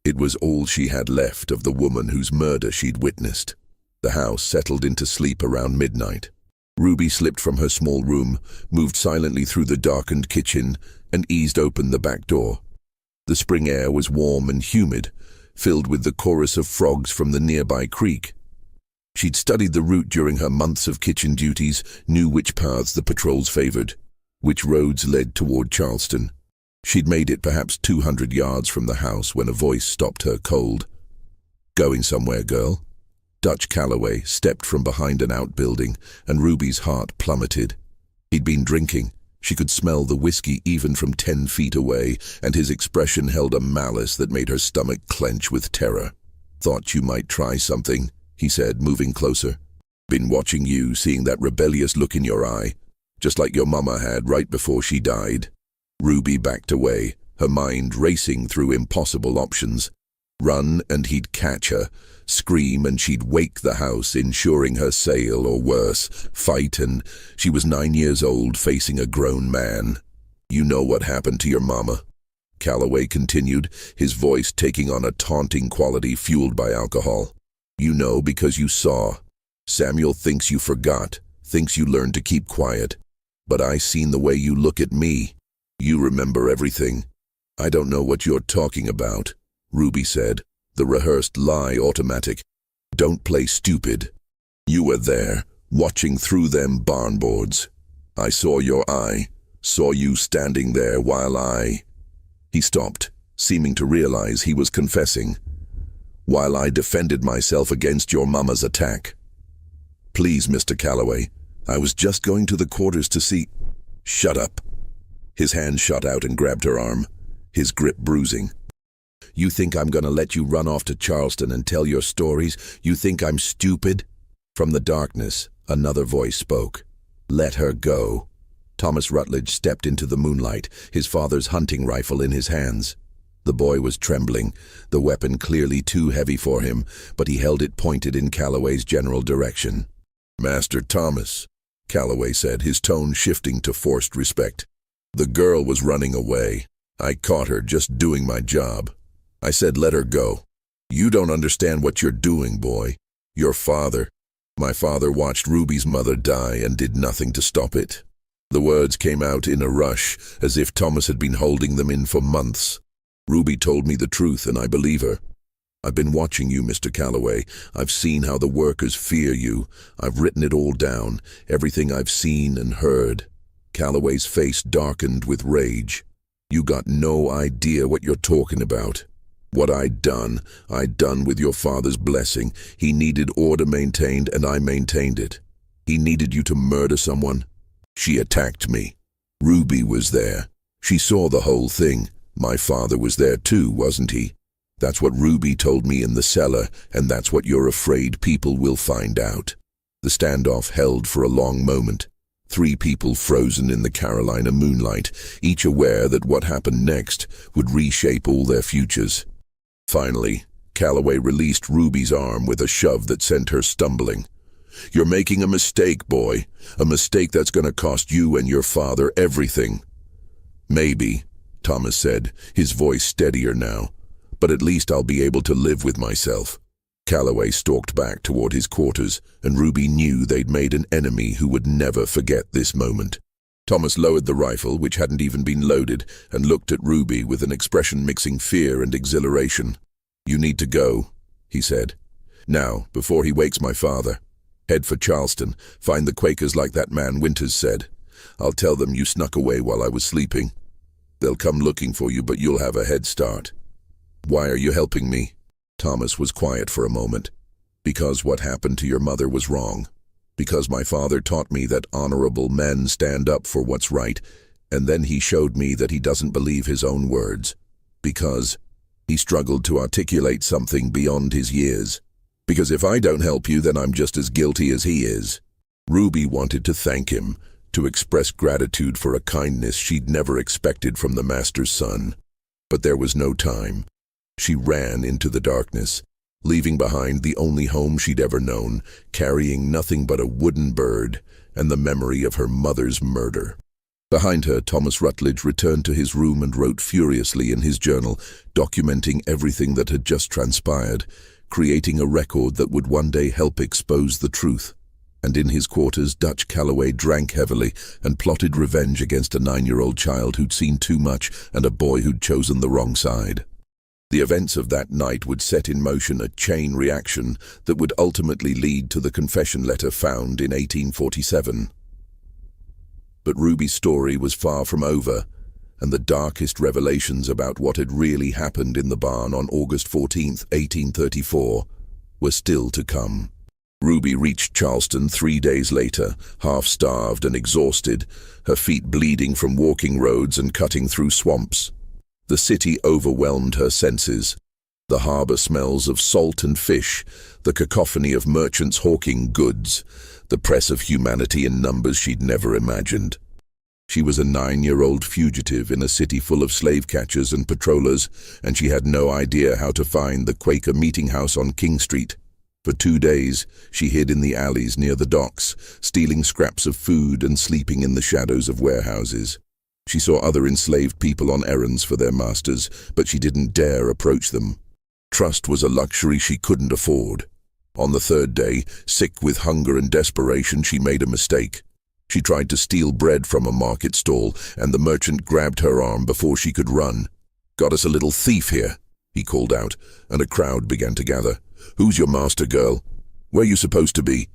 It was all she had left of the woman whose murder she'd witnessed. The house settled into sleep around midnight. Ruby slipped from her small room, moved silently through the darkened kitchen, and eased open the back door. The spring air was warm and humid, filled with the chorus of frogs from the nearby creek. She'd studied the route during her months of kitchen duties, knew which paths the patrols favored, which roads led toward Charleston. She'd made it perhaps 200 yards from the house when a voice stopped her cold. "Going somewhere, girl?" Dutch Calloway stepped from behind an outbuilding, and Ruby's heart plummeted. He'd been drinking. She could smell the whiskey even from 10 feet away, and his expression held a malice that made her stomach clench with terror. "Thought you might try something," he said, moving closer. "Been watching you, seeing that rebellious look in your eye, just like your mama had right before she died." Ruby backed away, her mind racing through impossible options. Run and he'd catch her, scream and she'd wake the house, ensuring her sail, or worse, fight, and she was 9 years old facing a grown man. "You know what happened to your mama," Calloway continued, his voice taking on a taunting quality fueled by alcohol. "You know because you saw. Samuel thinks you forgot, thinks you learned to keep quiet. But I seen the way you look at me. You remember everything." "I don't know what you're talking about," Ruby said, the rehearsed lie automatic. "Don't play stupid. You were there, watching through them barn boards. I saw your eye, saw you standing there while I—" He stopped, seeming to realize he was confessing. "While I defended myself against your mama's attack." "Please, Mr. Calloway, I was just going to the quarters to see—" "Shut up." His hand shot out and grabbed her arm, his grip bruising. "You think I'm gonna let you run off to Charleston and tell your stories? You think I'm stupid?" From the darkness, another voice spoke. "Let her go." Thomas Rutledge stepped into the moonlight, his father's hunting rifle in his hands. The boy was trembling, the weapon clearly too heavy for him, but he held it pointed in Calloway's general direction. "Master Thomas," Calloway said, his tone shifting to forced respect. "The girl was running away. I caught her just doing my job. I said let her go. You don't understand what you're doing, boy. Your father. My father watched Ruby's mother die and did nothing to stop it." The words came out in a rush, as if Thomas had been holding them in for months. "Ruby told me the truth, and I believe her. I've been watching you, Mr. Calloway. I've seen how the workers fear you. I've written it all down, everything I've seen and heard." Calloway's face darkened with rage. "You got no idea what you're talking about. What I'd done with your father's blessing. He needed order maintained, and I maintained it. He needed you to murder someone. She attacked me. Ruby was there. She saw the whole thing. My father was there too, wasn't he? That's what Ruby told me in the cellar, and that's what you're afraid people will find out." The standoff held for a long moment. 3 people frozen in the Carolina moonlight, each aware that what happened next would reshape all their futures. Finally, Calloway released Ruby's arm with a shove that sent her stumbling. "You're making a mistake, boy. A mistake that's going to cost you and your father everything." "Maybe," Thomas said, his voice steadier now. "But at least I'll be able to live with myself." Calloway stalked back toward his quarters, and Ruby knew they'd made an enemy who would never forget this moment. Thomas lowered the rifle, which hadn't even been loaded, and looked at Ruby with an expression mixing fear and exhilaration. "You need to go," he said. "Now, before he wakes my father. Head for Charleston. Find the Quakers like that man Winters said. I'll tell them you snuck away while I was sleeping. They'll come looking for you, but you'll have a head start." "Why are you helping me?" Thomas was quiet for a moment. "Because what happened to your mother was wrong. Because my father taught me that honorable men stand up for what's right, and then he showed me that he doesn't believe his own words. Because he struggled to articulate something beyond his years. Because if I don't help you, then I'm just as guilty as he is." Ruby wanted to thank him, to express gratitude for a kindness she'd never expected from the master's son. But there was no time. She ran into the darkness, leaving behind the only home she'd ever known, carrying nothing but a wooden bird and the memory of her mother's murder. Behind her, Thomas Rutledge returned to his room and wrote furiously in his journal, documenting everything that had just transpired, creating a record that would one day help expose the truth. And in his quarters, Dutch Calloway drank heavily and plotted revenge against a 9-year-old child who'd seen too much and a boy who'd chosen the wrong side. The events of that night would set in motion a chain reaction that would ultimately lead to the confession letter found in 1847. But Ruby's story was far from over, and the darkest revelations about what had really happened in the barn on August 14, 1834, were still to come. Ruby reached Charleston 3 days later, half-starved and exhausted, her feet bleeding from walking roads and cutting through swamps. The city overwhelmed her senses. The harbor smells of salt and fish, the cacophony of merchants hawking goods, the press of humanity in numbers she'd never imagined. She was a 9-year-old fugitive in a city full of slave catchers and patrollers, and she had no idea how to find the Quaker meeting house on King Street. For 2 days, she hid in the alleys near the docks, stealing scraps of food and sleeping in the shadows of warehouses. She saw other enslaved people on errands for their masters, but she didn't dare approach them. Trust was a luxury she couldn't afford. On the 3rd day, sick with hunger and desperation, she made a mistake. She tried to steal bread from a market stall, and the merchant grabbed her arm before she could run. "Got us a little thief here," he called out, and a crowd began to gather. "Who's your master, girl? Where you supposed to be?"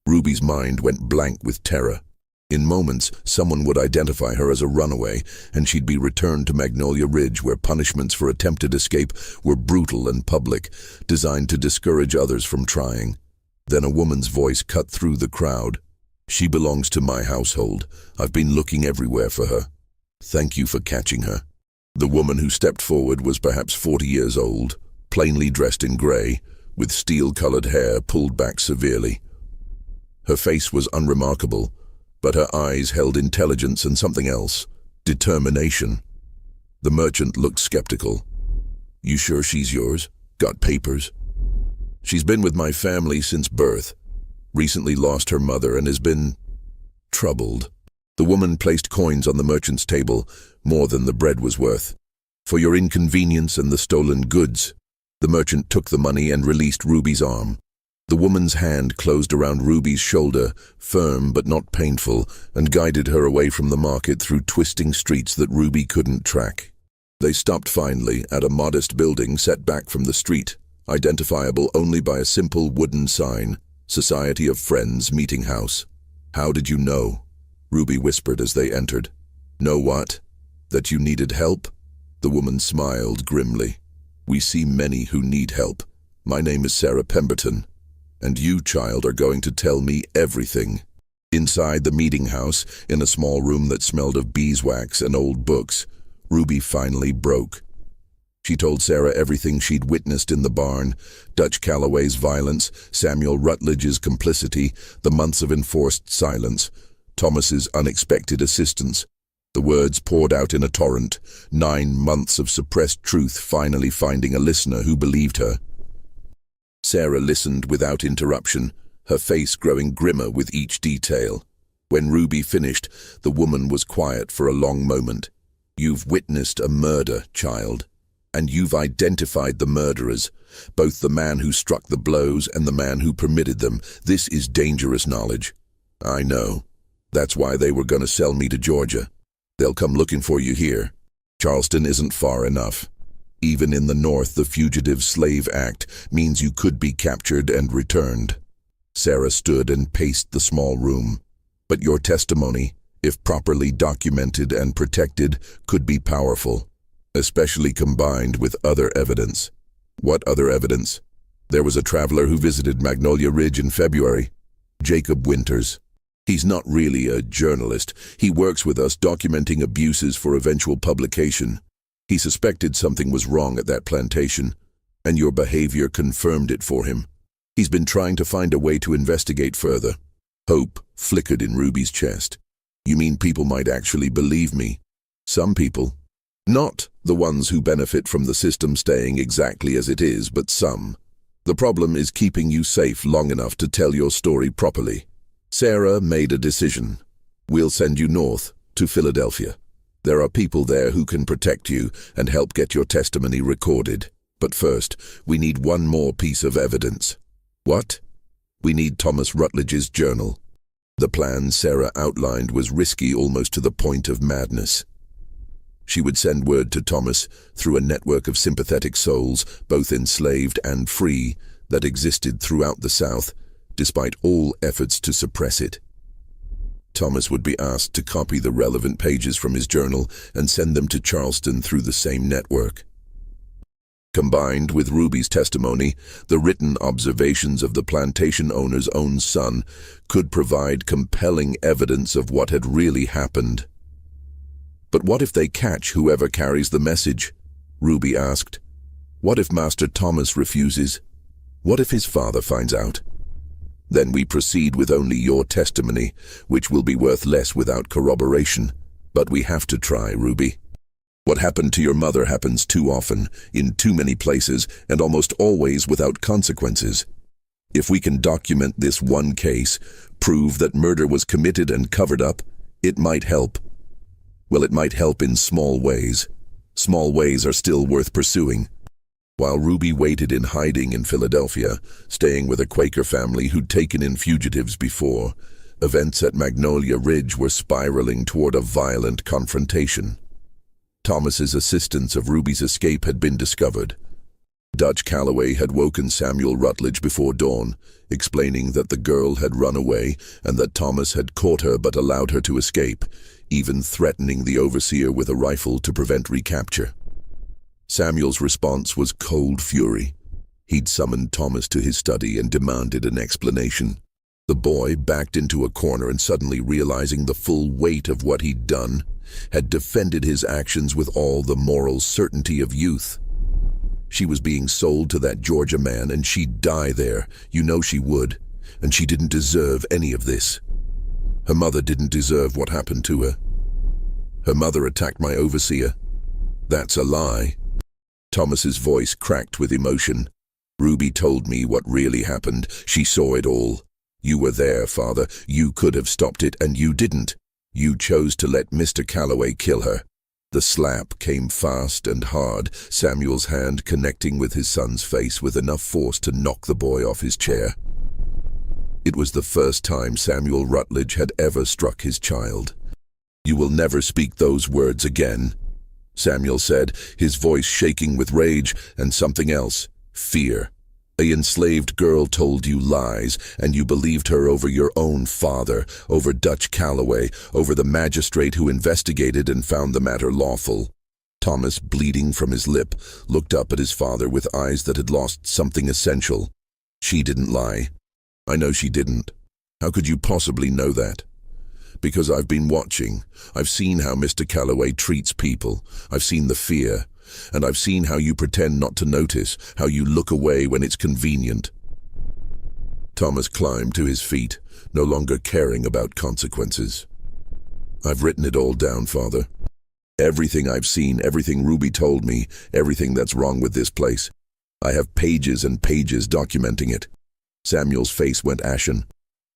Ruby's mind went blank with terror. In moments, someone would identify her as a runaway, and she'd be returned to Magnolia Ridge, where punishments for attempted escape were brutal and public, designed to discourage others from trying. Then a woman's voice cut through the crowd. "She belongs to my household. I've been looking everywhere for her. Thank you for catching her." The woman who stepped forward was perhaps 40 years old, plainly dressed in gray, with steel-colored hair pulled back severely. Her face was unremarkable, but her eyes held intelligence and something else, determination. The merchant looked skeptical. "You sure she's yours? Got papers?" "She's been with my family since birth. Recently lost her mother and has been troubled." The woman placed coins on the merchant's table, more than the bread was worth. "For your inconvenience and the stolen goods." The merchant took the money and released Ruby's arm. The woman's hand closed around Ruby's shoulder, firm but not painful, and guided her away from the market through twisting streets that Ruby couldn't track. They stopped finally at a modest building set back from the street, identifiable only by a simple wooden sign, Society of Friends Meeting House. "How did you know?" Ruby whispered as they entered. "Know what? That you needed help?" The woman smiled grimly. "We see many who need help. My name is Sarah Pemberton. And you, child, are going to tell me everything." Inside the meeting house, in a small room that smelled of beeswax and old books, Ruby finally broke. She told Sarah everything she'd witnessed in the barn, Dutch Calloway's violence, Samuel Rutledge's complicity, the months of enforced silence, Thomas's unexpected assistance. The words poured out in a torrent, 9 months of suppressed truth finally finding a listener who believed her. Sarah listened without interruption, her face growing grimmer with each detail. When Ruby finished, the woman was quiet for a long moment. "You've witnessed a murder, child, and you've identified the murderers, both the man who struck the blows and the man who permitted them. This is dangerous knowledge." "I know. That's why they were going to sell me to Georgia. They'll come looking for you here. Charleston isn't far enough. Even in the North, the Fugitive Slave Act means you could be captured and returned." Sarah stood and paced the small room. "But your testimony, if properly documented and protected, could be powerful, especially combined with other evidence." "What other evidence?" "There was a traveler who visited Magnolia Ridge in February. Jacob Winters. He's not really a journalist. He works with us documenting abuses for eventual publication. He suspected something was wrong at that plantation, and your behavior confirmed it for him. He's been trying to find a way to investigate further." Hope flickered in Ruby's chest. "You mean people might actually believe me?" "Some people. Not the ones who benefit from the system staying exactly as it is, but some. The problem is keeping you safe long enough to tell your story properly. Sarah made a decision. We'll send you north to Philadelphia. There are people there who can protect you and help get your testimony recorded. But first, we need one more piece of evidence. What? We need Thomas Rutledge's journal. The plan Sarah outlined was risky almost to the point of madness. She would send word to Thomas through a network of sympathetic souls, both enslaved and free, that existed throughout the South, despite all efforts to suppress it. Thomas would be asked to copy the relevant pages from his journal and send them to Charleston through the same network. Combined with Ruby's testimony, the written observations of the plantation owner's own son could provide compelling evidence of what had really happened. But what if they catch whoever carries the message? Ruby asked. What if Master Thomas refuses? What if his father finds out? Then we proceed with only your testimony, which will be worth less without corroboration. But we have to try, Ruby. What happened to your mother happens too often, in too many places, and almost always without consequences. If we can document this one case, prove that murder was committed and covered up, it might help. Well, it might help in small ways. Small ways are still worth pursuing. While Ruby waited in hiding in Philadelphia, staying with a Quaker family who'd taken in fugitives before, events at Magnolia Ridge were spiraling toward a violent confrontation. Thomas's assistance of Ruby's escape had been discovered. Dutch Calloway had woken Samuel Rutledge before dawn, explaining that the girl had run away and that Thomas had caught her but allowed her to escape, even threatening the overseer with a rifle to prevent recapture. Samuel's response was cold fury. He'd summoned Thomas to his study and demanded an explanation. The boy backed into a corner and, suddenly realizing the full weight of what he'd done, had defended his actions with all the moral certainty of youth. She was being sold to that Georgia man, and she'd die there. You know she would. And she didn't deserve any of this. Her mother didn't deserve what happened to her. Her mother attacked my overseer. That's a lie. Thomas's voice cracked with emotion. Ruby told me what really happened. She saw it all. You were there, Father. You could have stopped it, and you didn't. You chose to let Mr. Calloway kill her. The slap came fast and hard, Samuel's hand connecting with his son's face with enough force to knock the boy off his chair. It was the first time Samuel Rutledge had ever struck his child. You will never speak those words again, Samuel said, his voice shaking with rage and something else, fear. A enslaved girl told you lies, and you believed her over your own father, over Dutch Calloway, over the magistrate who investigated and found the matter lawful. Thomas, bleeding from his lip, looked up at his father with eyes that had lost something essential. She didn't lie. I know she didn't. How could you possibly know that? Because I've been watching. I've seen how Mr. Calloway treats people. I've seen the fear. And I've seen how you pretend not to notice, how you look away when it's convenient. Thomas climbed to his feet, no longer caring about consequences. I've written it all down, Father. Everything I've seen, everything Ruby told me, everything that's wrong with this place. I have pages and pages documenting it. Samuel's face went ashen.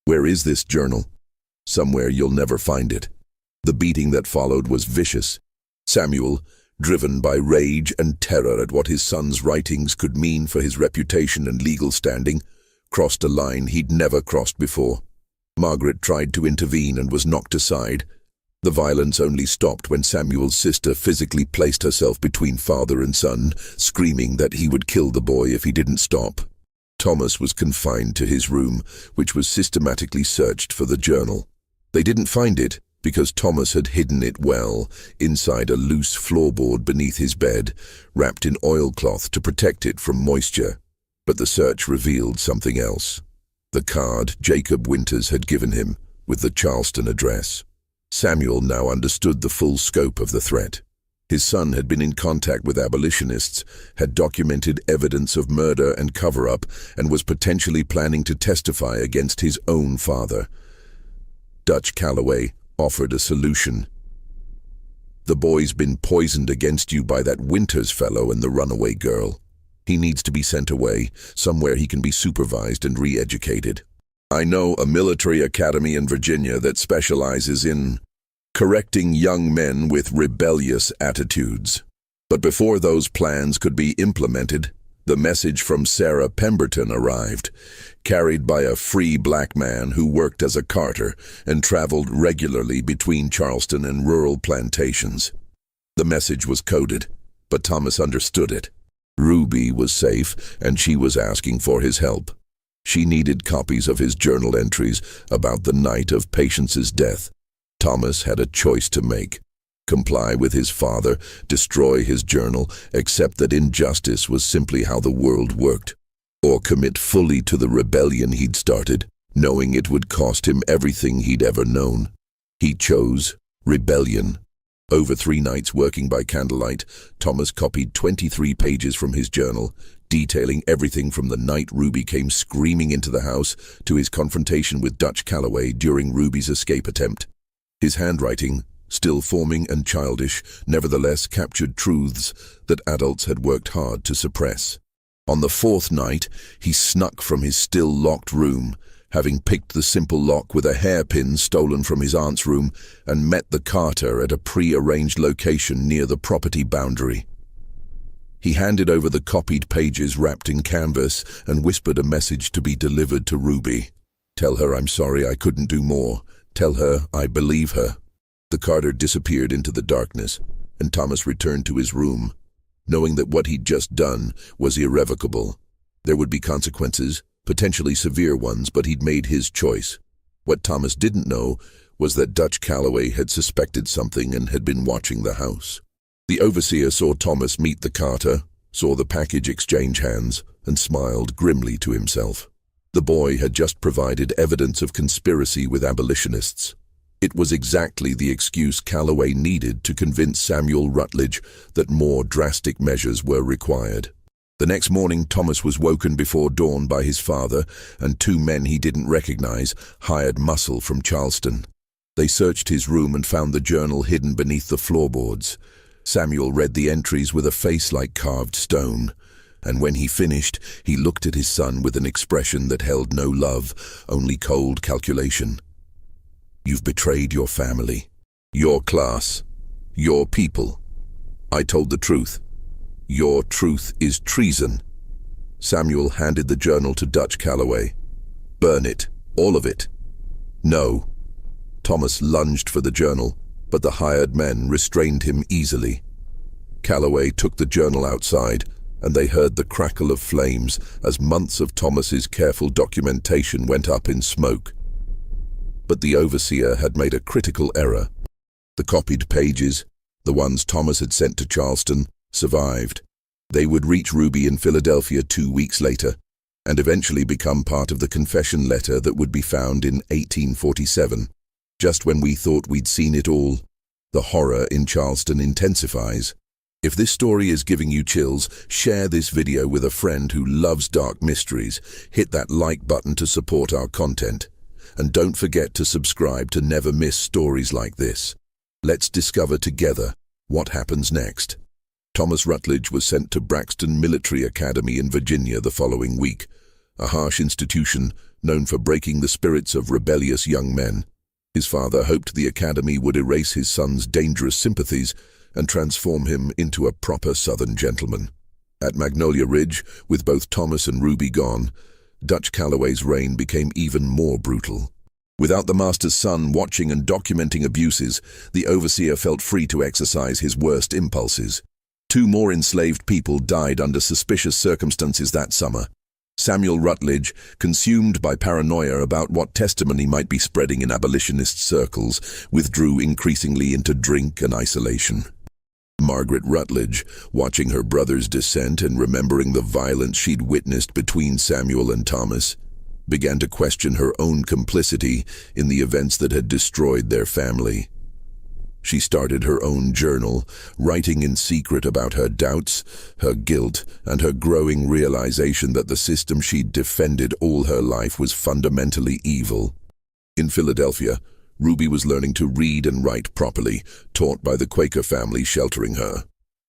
Where is this journal? Somewhere you'll never find it. The beating that followed was vicious. Samuel, driven by rage and terror at what his son's writings could mean for his reputation and legal standing, crossed a line he'd never crossed before. Margaret tried to intervene and was knocked aside. The violence only stopped when Samuel's sister physically placed herself between father and son, screaming that he would kill the boy if he didn't stop. Thomas was confined to his room, which was systematically searched for the journal. They didn't find it, because Thomas had hidden it well, inside a loose floorboard beneath his bed, wrapped in oilcloth to protect it from moisture. But the search revealed something else. The card Jacob Winters had given him, with the Charleston address. Samuel now understood the full scope of the threat. His son had been in contact with abolitionists, had documented evidence of murder and cover-up, and was potentially planning to testify against his own father. Dutch Calloway offered a solution. The boy's been poisoned against you by that Winters fellow and the runaway girl. He needs to be sent away, somewhere he can be supervised and re-educated. I know a military academy in Virginia that specializes in correcting young men with rebellious attitudes. But before those plans could be implemented, the message from Sarah Pemberton arrived, carried by a free black man who worked as a carter and traveled regularly between Charleston and rural plantations. The message was coded, but Thomas understood it. Ruby was safe, and she was asking for his help. She needed copies of his journal entries about the night of Patience's death. Thomas had a choice to make. Comply with his father, destroy his journal, accept that injustice was simply how the world worked, or commit fully to the rebellion he'd started, knowing it would cost him everything he'd ever known. He chose rebellion. Over 3 nights working by candlelight, Thomas copied 23 pages from his journal, detailing everything from the night Ruby came screaming into the house to his confrontation with Dutch Calloway during Ruby's escape attempt. His handwriting, still forming and childish, nevertheless captured truths that adults had worked hard to suppress. On the 4th night, he snuck from his still-locked room, having picked the simple lock with a hairpin stolen from his aunt's room, and met the carter at a pre-arranged location near the property boundary. He handed over the copied pages wrapped in canvas and whispered a message to be delivered to Ruby. "Tell her I'm sorry I couldn't do more. Tell her I believe her." The carter disappeared into the darkness, and Thomas returned to his room, knowing that what he'd just done was irrevocable. There would be consequences, potentially severe ones, but he'd made his choice. What Thomas didn't know was that Dutch Calloway had suspected something and had been watching the house. The overseer saw Thomas meet the carter, saw the package exchange hands, and smiled grimly to himself. The boy had just provided evidence of conspiracy with abolitionists. It was exactly the excuse Calloway needed to convince Samuel Rutledge that more drastic measures were required. The next morning, Thomas was woken before dawn by his father and 2 men he didn't recognize, hired muscle from Charleston. They searched his room and found the journal hidden beneath the floorboards. Samuel read the entries with a face like carved stone, and when he finished, he looked at his son with an expression that held no love, only cold calculation. "You've betrayed your family, your class, your people. I told the truth. Your truth is treason." Samuel handed the journal to Dutch Calloway. "Burn it, all of it." "No." Thomas lunged for the journal, but the hired men restrained him easily. Calloway took the journal outside, and they heard the crackle of flames as months of Thomas's careful documentation went up in smoke. But the overseer had made a critical error. The copied pages, the ones Thomas had sent to Charleston, survived. They would reach Ruby in Philadelphia 2 weeks later, and eventually become part of the confession letter that would be found in 1847. Just when we thought we'd seen it all, the horror in Charleston intensifies. If this story is giving you chills, share this video with a friend who loves dark mysteries. Hit that like button to support our content. And don't forget to subscribe to never miss stories like this. Let's discover together what happens next. Thomas Rutledge was sent to Braxton Military Academy in Virginia the following week, a harsh institution known for breaking the spirits of rebellious young men. His father hoped the academy would erase his son's dangerous sympathies and transform him into a proper Southern gentleman. At Magnolia Ridge, with both Thomas and Ruby gone, Dutch Calloway's reign became even more brutal. Without the master's son watching and documenting abuses, the overseer felt free to exercise his worst impulses. 2 more enslaved people died under suspicious circumstances that summer. Samuel Rutledge, consumed by paranoia about what testimony might be spreading in abolitionist circles, withdrew increasingly into drink and isolation. Margaret Rutledge, watching her brother's descent and remembering the violence she'd witnessed between Samuel and Thomas, began to question her own complicity in the events that had destroyed their family. She started her own journal, writing in secret about her doubts, her guilt, and her growing realization that the system she'd defended all her life was fundamentally evil. In Philadelphia, Ruby was learning to read and write properly, taught by the Quaker family sheltering her.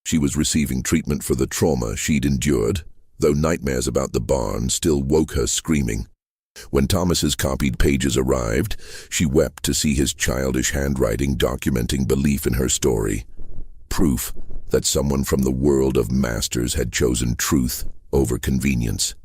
She was receiving treatment for the trauma she'd endured, though nightmares about the barn still woke her screaming. When Thomas's copied pages arrived, she wept to see his childish handwriting documenting belief in her story. Proof that someone from the world of masters had chosen truth over convenience.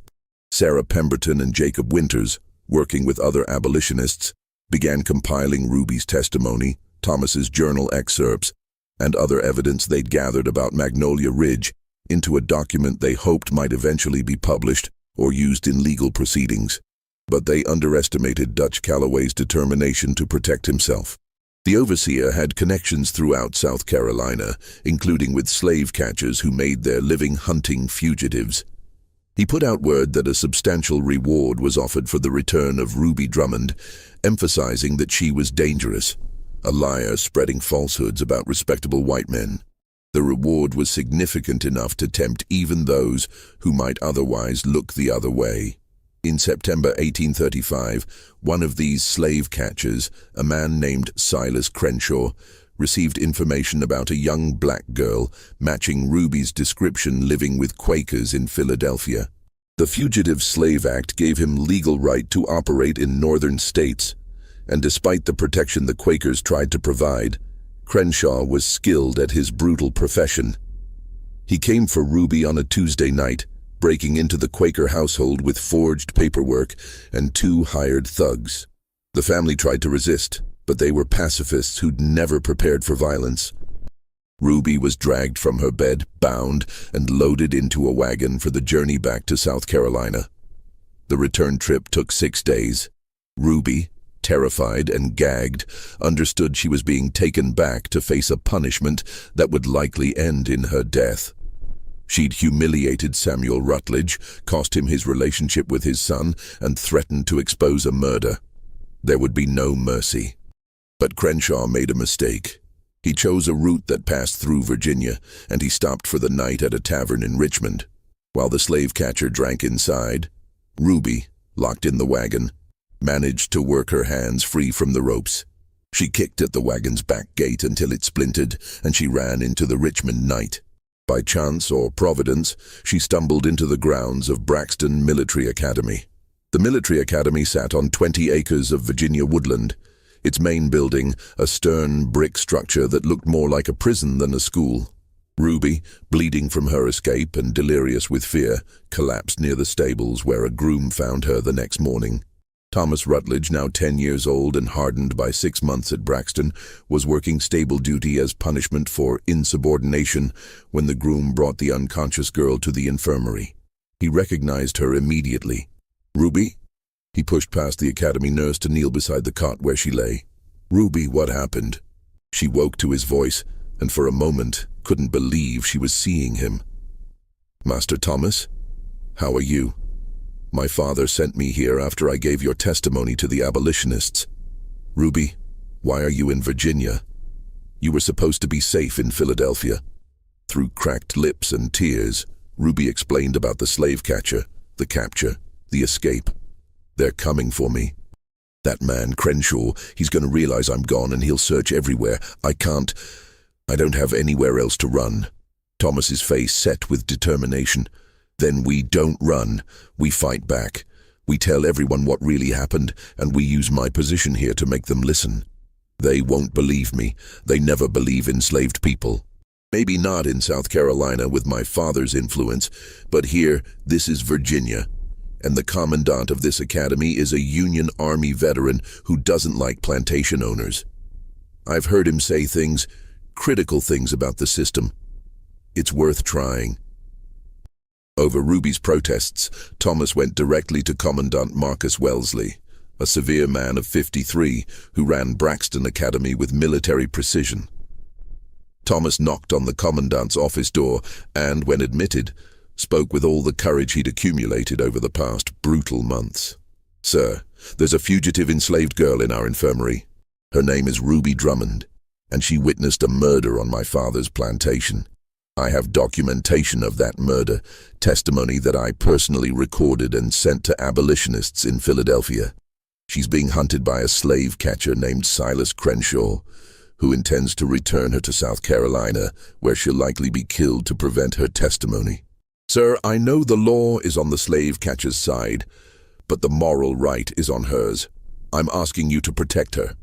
Sarah Pemberton and Jacob Winters, working with other abolitionists, began compiling Ruby's testimony, Thomas's journal excerpts, and other evidence they'd gathered about Magnolia Ridge into a document they hoped might eventually be published or used in legal proceedings. But they underestimated Dutch Calloway's determination to protect himself. The overseer had connections throughout South Carolina, including with slave catchers who made their living hunting fugitives. He put out word that a substantial reward was offered for the return of Ruby Drummond, emphasizing that she was dangerous, a liar spreading falsehoods about respectable white men. The reward was significant enough to tempt even those who might otherwise look the other way. In September 1835, one of these slave catchers, a man named Silas Crenshaw, received information about a young black girl matching Ruby's description living with Quakers in Philadelphia. The Fugitive Slave Act gave him legal right to operate in northern states, and despite the protection the Quakers tried to provide, Crenshaw was skilled at his brutal profession. He came for Ruby on a Tuesday night, breaking into the Quaker household with forged paperwork and 2 hired thugs. The family tried to resist, but they were pacifists who'd never prepared for violence. Ruby was dragged from her bed, bound, and loaded into a wagon for the journey back to South Carolina. The return trip took 6 days. Ruby, terrified and gagged, understood she was being taken back to face a punishment that would likely end in her death. She'd humiliated Samuel Rutledge, cost him his relationship with his son, and threatened to expose a murder. There would be no mercy. But Crenshaw made a mistake. He chose a route that passed through Virginia, and he stopped for the night at a tavern in Richmond. While the slave catcher drank inside, Ruby, locked in the wagon, managed to work her hands free from the ropes. She kicked at the wagon's back gate until it splintered, and she ran into the Richmond night. By chance or providence, she stumbled into the grounds of Braxton Military Academy. The military academy sat on 20 acres of Virginia woodland, its main building a stern brick structure that looked more like a prison than a school. Ruby, bleeding from her escape and delirious with fear, collapsed near the stables where a groom found her the next morning. Thomas Rutledge, now 10 years old and hardened by 6 months at Braxton, was working stable duty as punishment for insubordination when the groom brought the unconscious girl to the infirmary. He recognized her immediately. "Ruby?" He pushed past the academy nurse to kneel beside the cot where she lay. "Ruby, what happened?" She woke to his voice, and for a moment couldn't believe she was seeing him. "Master Thomas, how are you? My father sent me here after I gave your testimony to the abolitionists. Ruby, why are you in Virginia? You were supposed to be safe in Philadelphia." Through cracked lips and tears, Ruby explained about the slave catcher, the capture, the escape. "They're coming for me. That man, Crenshaw, he's going to realize I'm gone and he'll search everywhere. I don't have anywhere else to run." Thomas's face set with determination. "Then we don't run. We fight back. We tell everyone what really happened, and we use my position here to make them listen. They won't believe me. They never believe enslaved people. Maybe not in South Carolina with my father's influence, but here, this is Virginia. And the commandant of this academy is a Union Army veteran who doesn't like plantation owners. I've heard him say things, critical things about the system. It's worth trying." Over Ruby's protests, Thomas went directly to Commandant Marcus Wellesley, a severe man of 53 who ran Braxton Academy with military precision. Thomas knocked on the commandant's office door and, when admitted, spoke with all the courage he'd accumulated over the past brutal months. "Sir, there's a fugitive enslaved girl in our infirmary. Her name is Ruby Drummond, and she witnessed a murder on my father's plantation. I have documentation of that murder, testimony that I personally recorded and sent to abolitionists in Philadelphia. She's being hunted by a slave catcher named Silas Crenshaw, who intends to return her to South Carolina, where she'll likely be killed to prevent her testimony. Sir, I know the law is on the slave catcher's side, but the moral right is on hers. I'm asking you to protect her.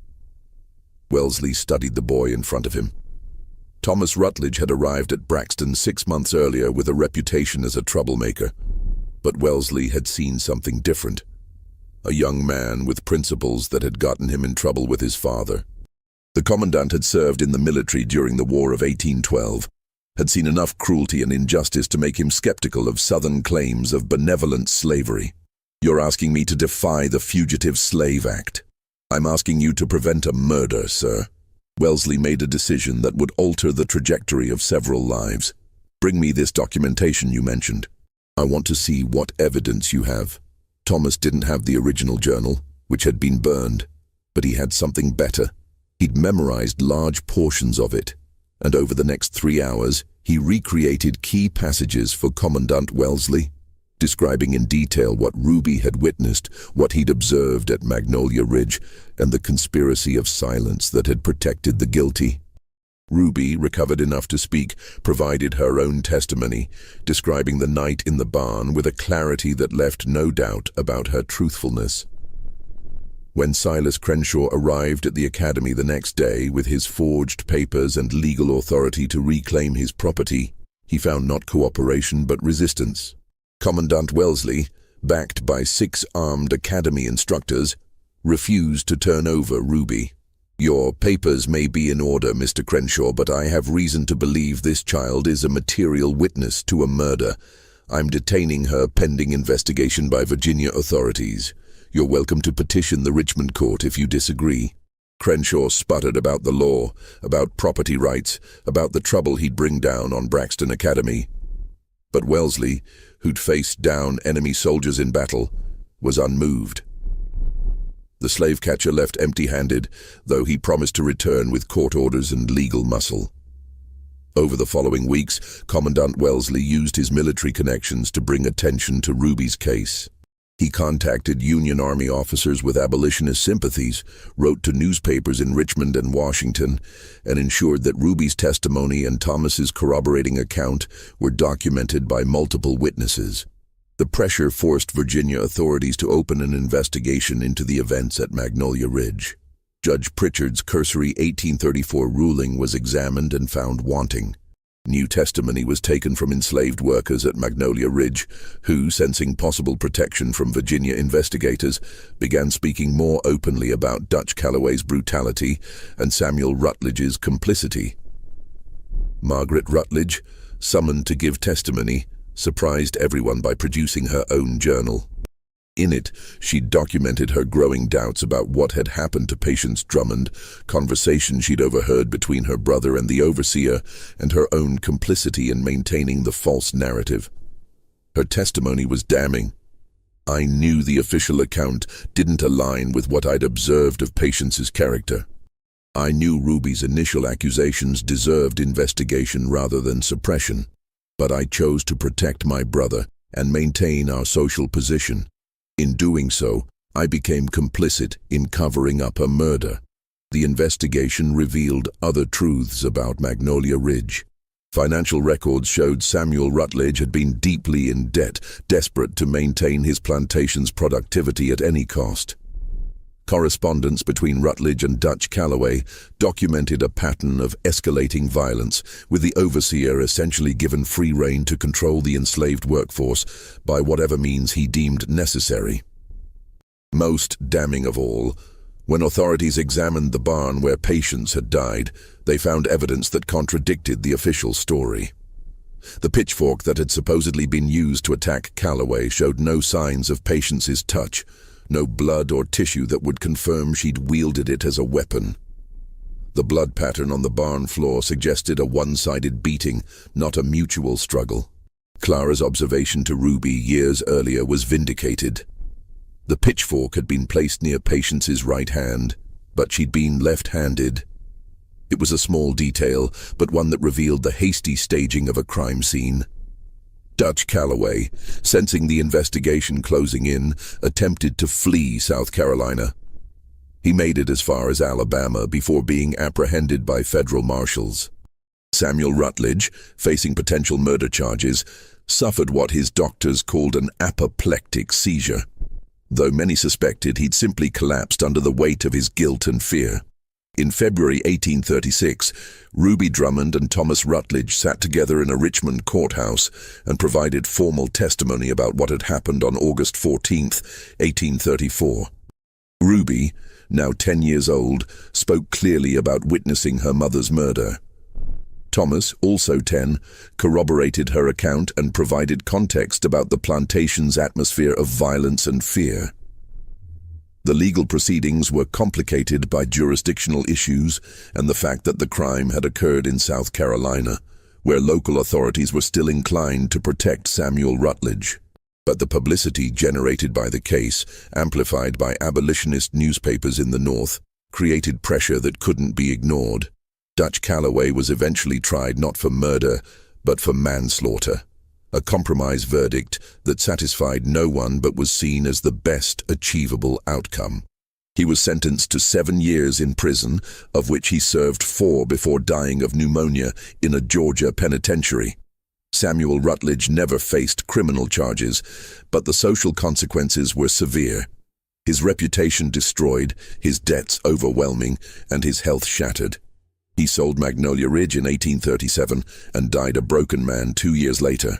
Wellesley studied the boy in front of him. Thomas Rutledge had arrived at Braxton 6 months earlier with a reputation as a troublemaker, but Wellesley had seen something different. A young man with principles that had gotten him in trouble with his father. The commandant had served in the military during the War of 1812, had seen enough cruelty and injustice to make him skeptical of Southern claims of benevolent slavery. You're asking me to defy the Fugitive Slave Act. I'm asking you to prevent a murder, sir. Wellesley made a decision that would alter the trajectory of several lives. Bring me this documentation you mentioned. I want to see what evidence you have. Thomas didn't have the original journal, which had been burned, but he had something better. He'd memorized large portions of it, and over the next 3 hours, he recreated key passages for Commandant Wellesley, describing in detail what Ruby had witnessed, what he'd observed at Magnolia Ridge, and the conspiracy of silence that had protected the guilty. Ruby, recovered enough to speak, provided her own testimony, describing the night in the barn with a clarity that left no doubt about her truthfulness. When Silas Crenshaw arrived at the academy the next day with his forged papers and legal authority to reclaim his property, he found not cooperation but resistance. Commandant Wellesley, backed by 6 armed academy instructors, refused to turn over Ruby. Your papers may be in order, Mr. Crenshaw, but I have reason to believe this child is a material witness to a murder. I'm detaining her pending investigation by Virginia authorities. You're welcome to petition the Richmond court if you disagree. Crenshaw sputtered about the law, about property rights, about the trouble he'd bring down on Braxton Academy. But Wellesley, who'd faced down enemy soldiers in battle, was unmoved. The slave catcher left empty-handed, though he promised to return with court orders and legal muscle. Over the following weeks, Commandant Wellesley used his military connections to bring attention to Ruby's case. He contacted Union Army officers with abolitionist sympathies, wrote to newspapers in Richmond and Washington, and ensured that Ruby's testimony and Thomas's corroborating account were documented by multiple witnesses. The pressure forced Virginia authorities to open an investigation into the events at Magnolia Ridge. Judge Pritchard's cursory 1834 ruling was examined and found wanting. New testimony was taken from enslaved workers at Magnolia Ridge, who, sensing possible protection from Virginia investigators, began speaking more openly about Dutch Calloway's brutality and Samuel Rutledge's complicity. Margaret Rutledge, summoned to give testimony, surprised everyone by producing her own journal. In it, she documented her growing doubts about what had happened to Patience Drummond, conversations she'd overheard between her brother and the overseer, and her own complicity in maintaining the false narrative. Her testimony was damning. I knew the official account didn't align with what I'd observed of Patience's character. I knew Ruby's initial accusations deserved investigation rather than suppression, but I chose to protect my brother and maintain our social position. In doing so, I became complicit in covering up a murder. The investigation revealed other truths about Magnolia Ridge. Financial records showed Samuel Rutledge had been deeply in debt, desperate to maintain his plantation's productivity at any cost. Correspondence between Rutledge and Dutch Calloway documented a pattern of escalating violence, with the overseer essentially given free rein to control the enslaved workforce by whatever means he deemed necessary. Most damning of all, when authorities examined the barn where Patience had died, they found evidence that contradicted the official story. The pitchfork that had supposedly been used to attack Calloway showed no signs of Patience's touch, no blood or tissue that would confirm she'd wielded it as a weapon. The blood pattern on the barn floor suggested a one-sided beating, not a mutual struggle. Clara's observation to Ruby years earlier was vindicated. The pitchfork had been placed near Patience's right hand, but she'd been left-handed. It was a small detail, but one that revealed the hasty staging of a crime scene. Dutch Calloway, sensing the investigation closing in, attempted to flee South Carolina. He made it as far as Alabama before being apprehended by federal marshals. Samuel Rutledge, facing potential murder charges, suffered what his doctors called an apoplectic seizure, though many suspected he'd simply collapsed under the weight of his guilt and fear. In February 1836, Ruby Drummond and Thomas Rutledge sat together in a Richmond courthouse and provided formal testimony about what had happened on August 14, 1834. Ruby, now 10 years old, spoke clearly about witnessing her mother's murder. Thomas, also 10, corroborated her account and provided context about the plantation's atmosphere of violence and fear. The legal proceedings were complicated by jurisdictional issues and the fact that the crime had occurred in South Carolina, where local authorities were still inclined to protect Samuel Rutledge. But the publicity generated by the case, amplified by abolitionist newspapers in the North, created pressure that couldn't be ignored. Dutch Calloway was eventually tried not for murder, but for manslaughter, a compromise verdict that satisfied no one but was seen as the best achievable outcome. He was sentenced to 7 years in prison, of which he served 4 before dying of pneumonia in a Georgia penitentiary. Samuel Rutledge never faced criminal charges, but the social consequences were severe. His reputation destroyed, his debts overwhelming, and his health shattered. He sold Magnolia Ridge in 1837 and died a broken man 2 years later.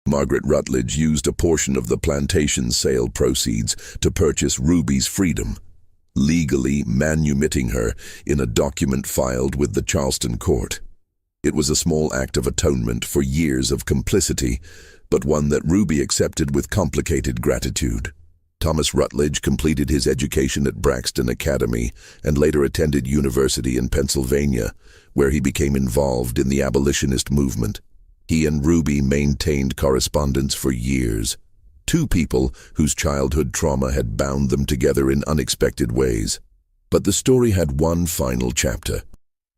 Margaret Rutledge used a portion of the plantation's sale proceeds to purchase Ruby's freedom, legally manumitting her in a document filed with the Charleston court. It was a small act of atonement for years of complicity, but one that Ruby accepted with complicated gratitude. Thomas Rutledge completed his education at Braxton Academy and later attended university in Pennsylvania, where he became involved in the abolitionist movement. He and Ruby maintained correspondence for years, 2 people whose childhood trauma had bound them together in unexpected ways. But the story had one final chapter,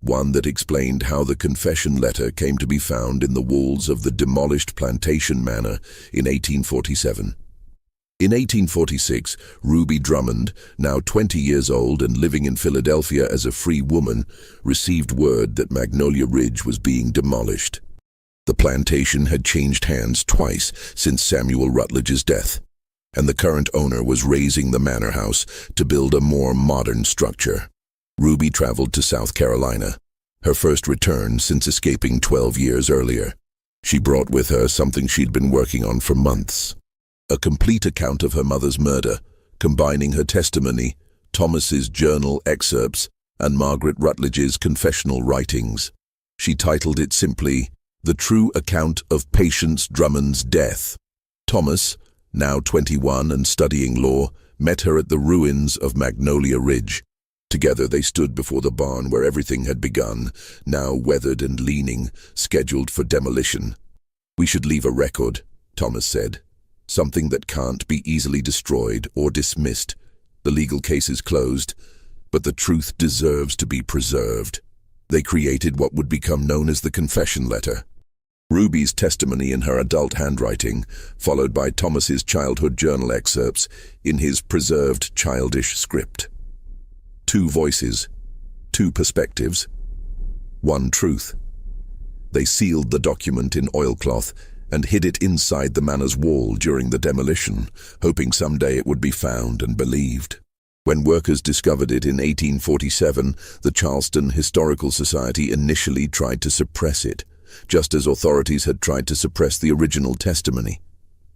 one that explained how the confession letter came to be found in the walls of the demolished plantation manor in 1847. In 1846, Ruby Drummond, now 20 years old and living in Philadelphia as a free woman, received word that Magnolia Ridge was being demolished. The plantation had changed hands twice since Samuel Rutledge's death, and the current owner was razing the manor house to build a more modern structure. Ruby traveled to South Carolina, her first return since escaping 12 years earlier. She brought with her something she'd been working on for months, a complete account of her mother's murder, combining her testimony, Thomas's journal excerpts, and Margaret Rutledge's confessional writings. She titled it simply, "The True Account of Patience Drummond's Death." Thomas, now 21 and studying law, met her at the ruins of Magnolia Ridge. Together they stood before the barn where everything had begun, now weathered and leaning, scheduled for demolition. "We should leave a record," Thomas said. "Something that can't be easily destroyed or dismissed. The legal case is closed, but the truth deserves to be preserved." They created what would become known as the confession letter. Ruby's testimony in her adult handwriting, followed by Thomas's childhood journal excerpts in his preserved childish script. 2 voices, 2 perspectives, 1 truth. They sealed the document in oilcloth and hid it inside the manor's wall during the demolition, hoping someday it would be found and believed. When workers discovered it in 1847, the Charleston Historical Society initially tried to suppress it, just as authorities had tried to suppress the original testimony.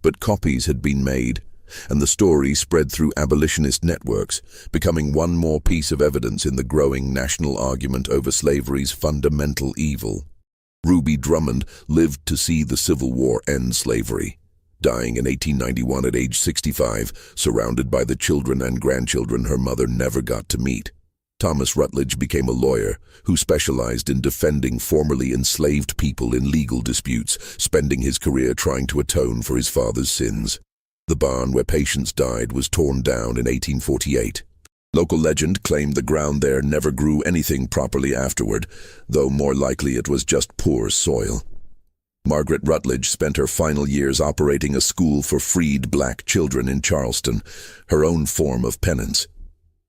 But copies had been made, and the story spread through abolitionist networks, becoming one more piece of evidence in the growing national argument over slavery's fundamental evil. Ruby Drummond lived to see the Civil War end slavery, dying in 1891 at age 65, surrounded by the children and grandchildren her mother never got to meet. Thomas Rutledge became a lawyer who specialized in defending formerly enslaved people in legal disputes, spending his career trying to atone for his father's sins. The barn where Patience died was torn down in 1848. Local legend claimed the ground there never grew anything properly afterward, though more likely it was just poor soil. Margaret Rutledge spent her final years operating a school for freed black children in Charleston, her own form of penance.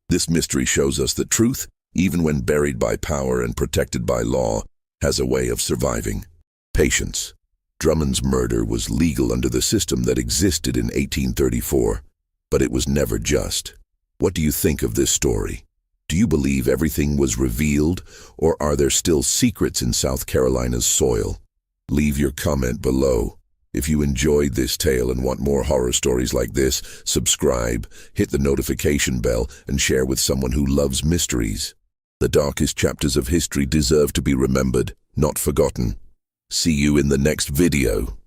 This mystery shows us that truth, even when buried by power and protected by law, has a way of surviving. Patience. Drummond's murder was legal under the system that existed in 1834, but it was never just. What do you think of this story? Do you believe everything was revealed, or are there still secrets in South Carolina's soil? Leave your comment below. If you enjoyed this tale and want more horror stories like this, subscribe, hit the notification bell, and share with someone who loves mysteries. The darkest chapters of history deserve to be remembered, not forgotten. See you in the next video.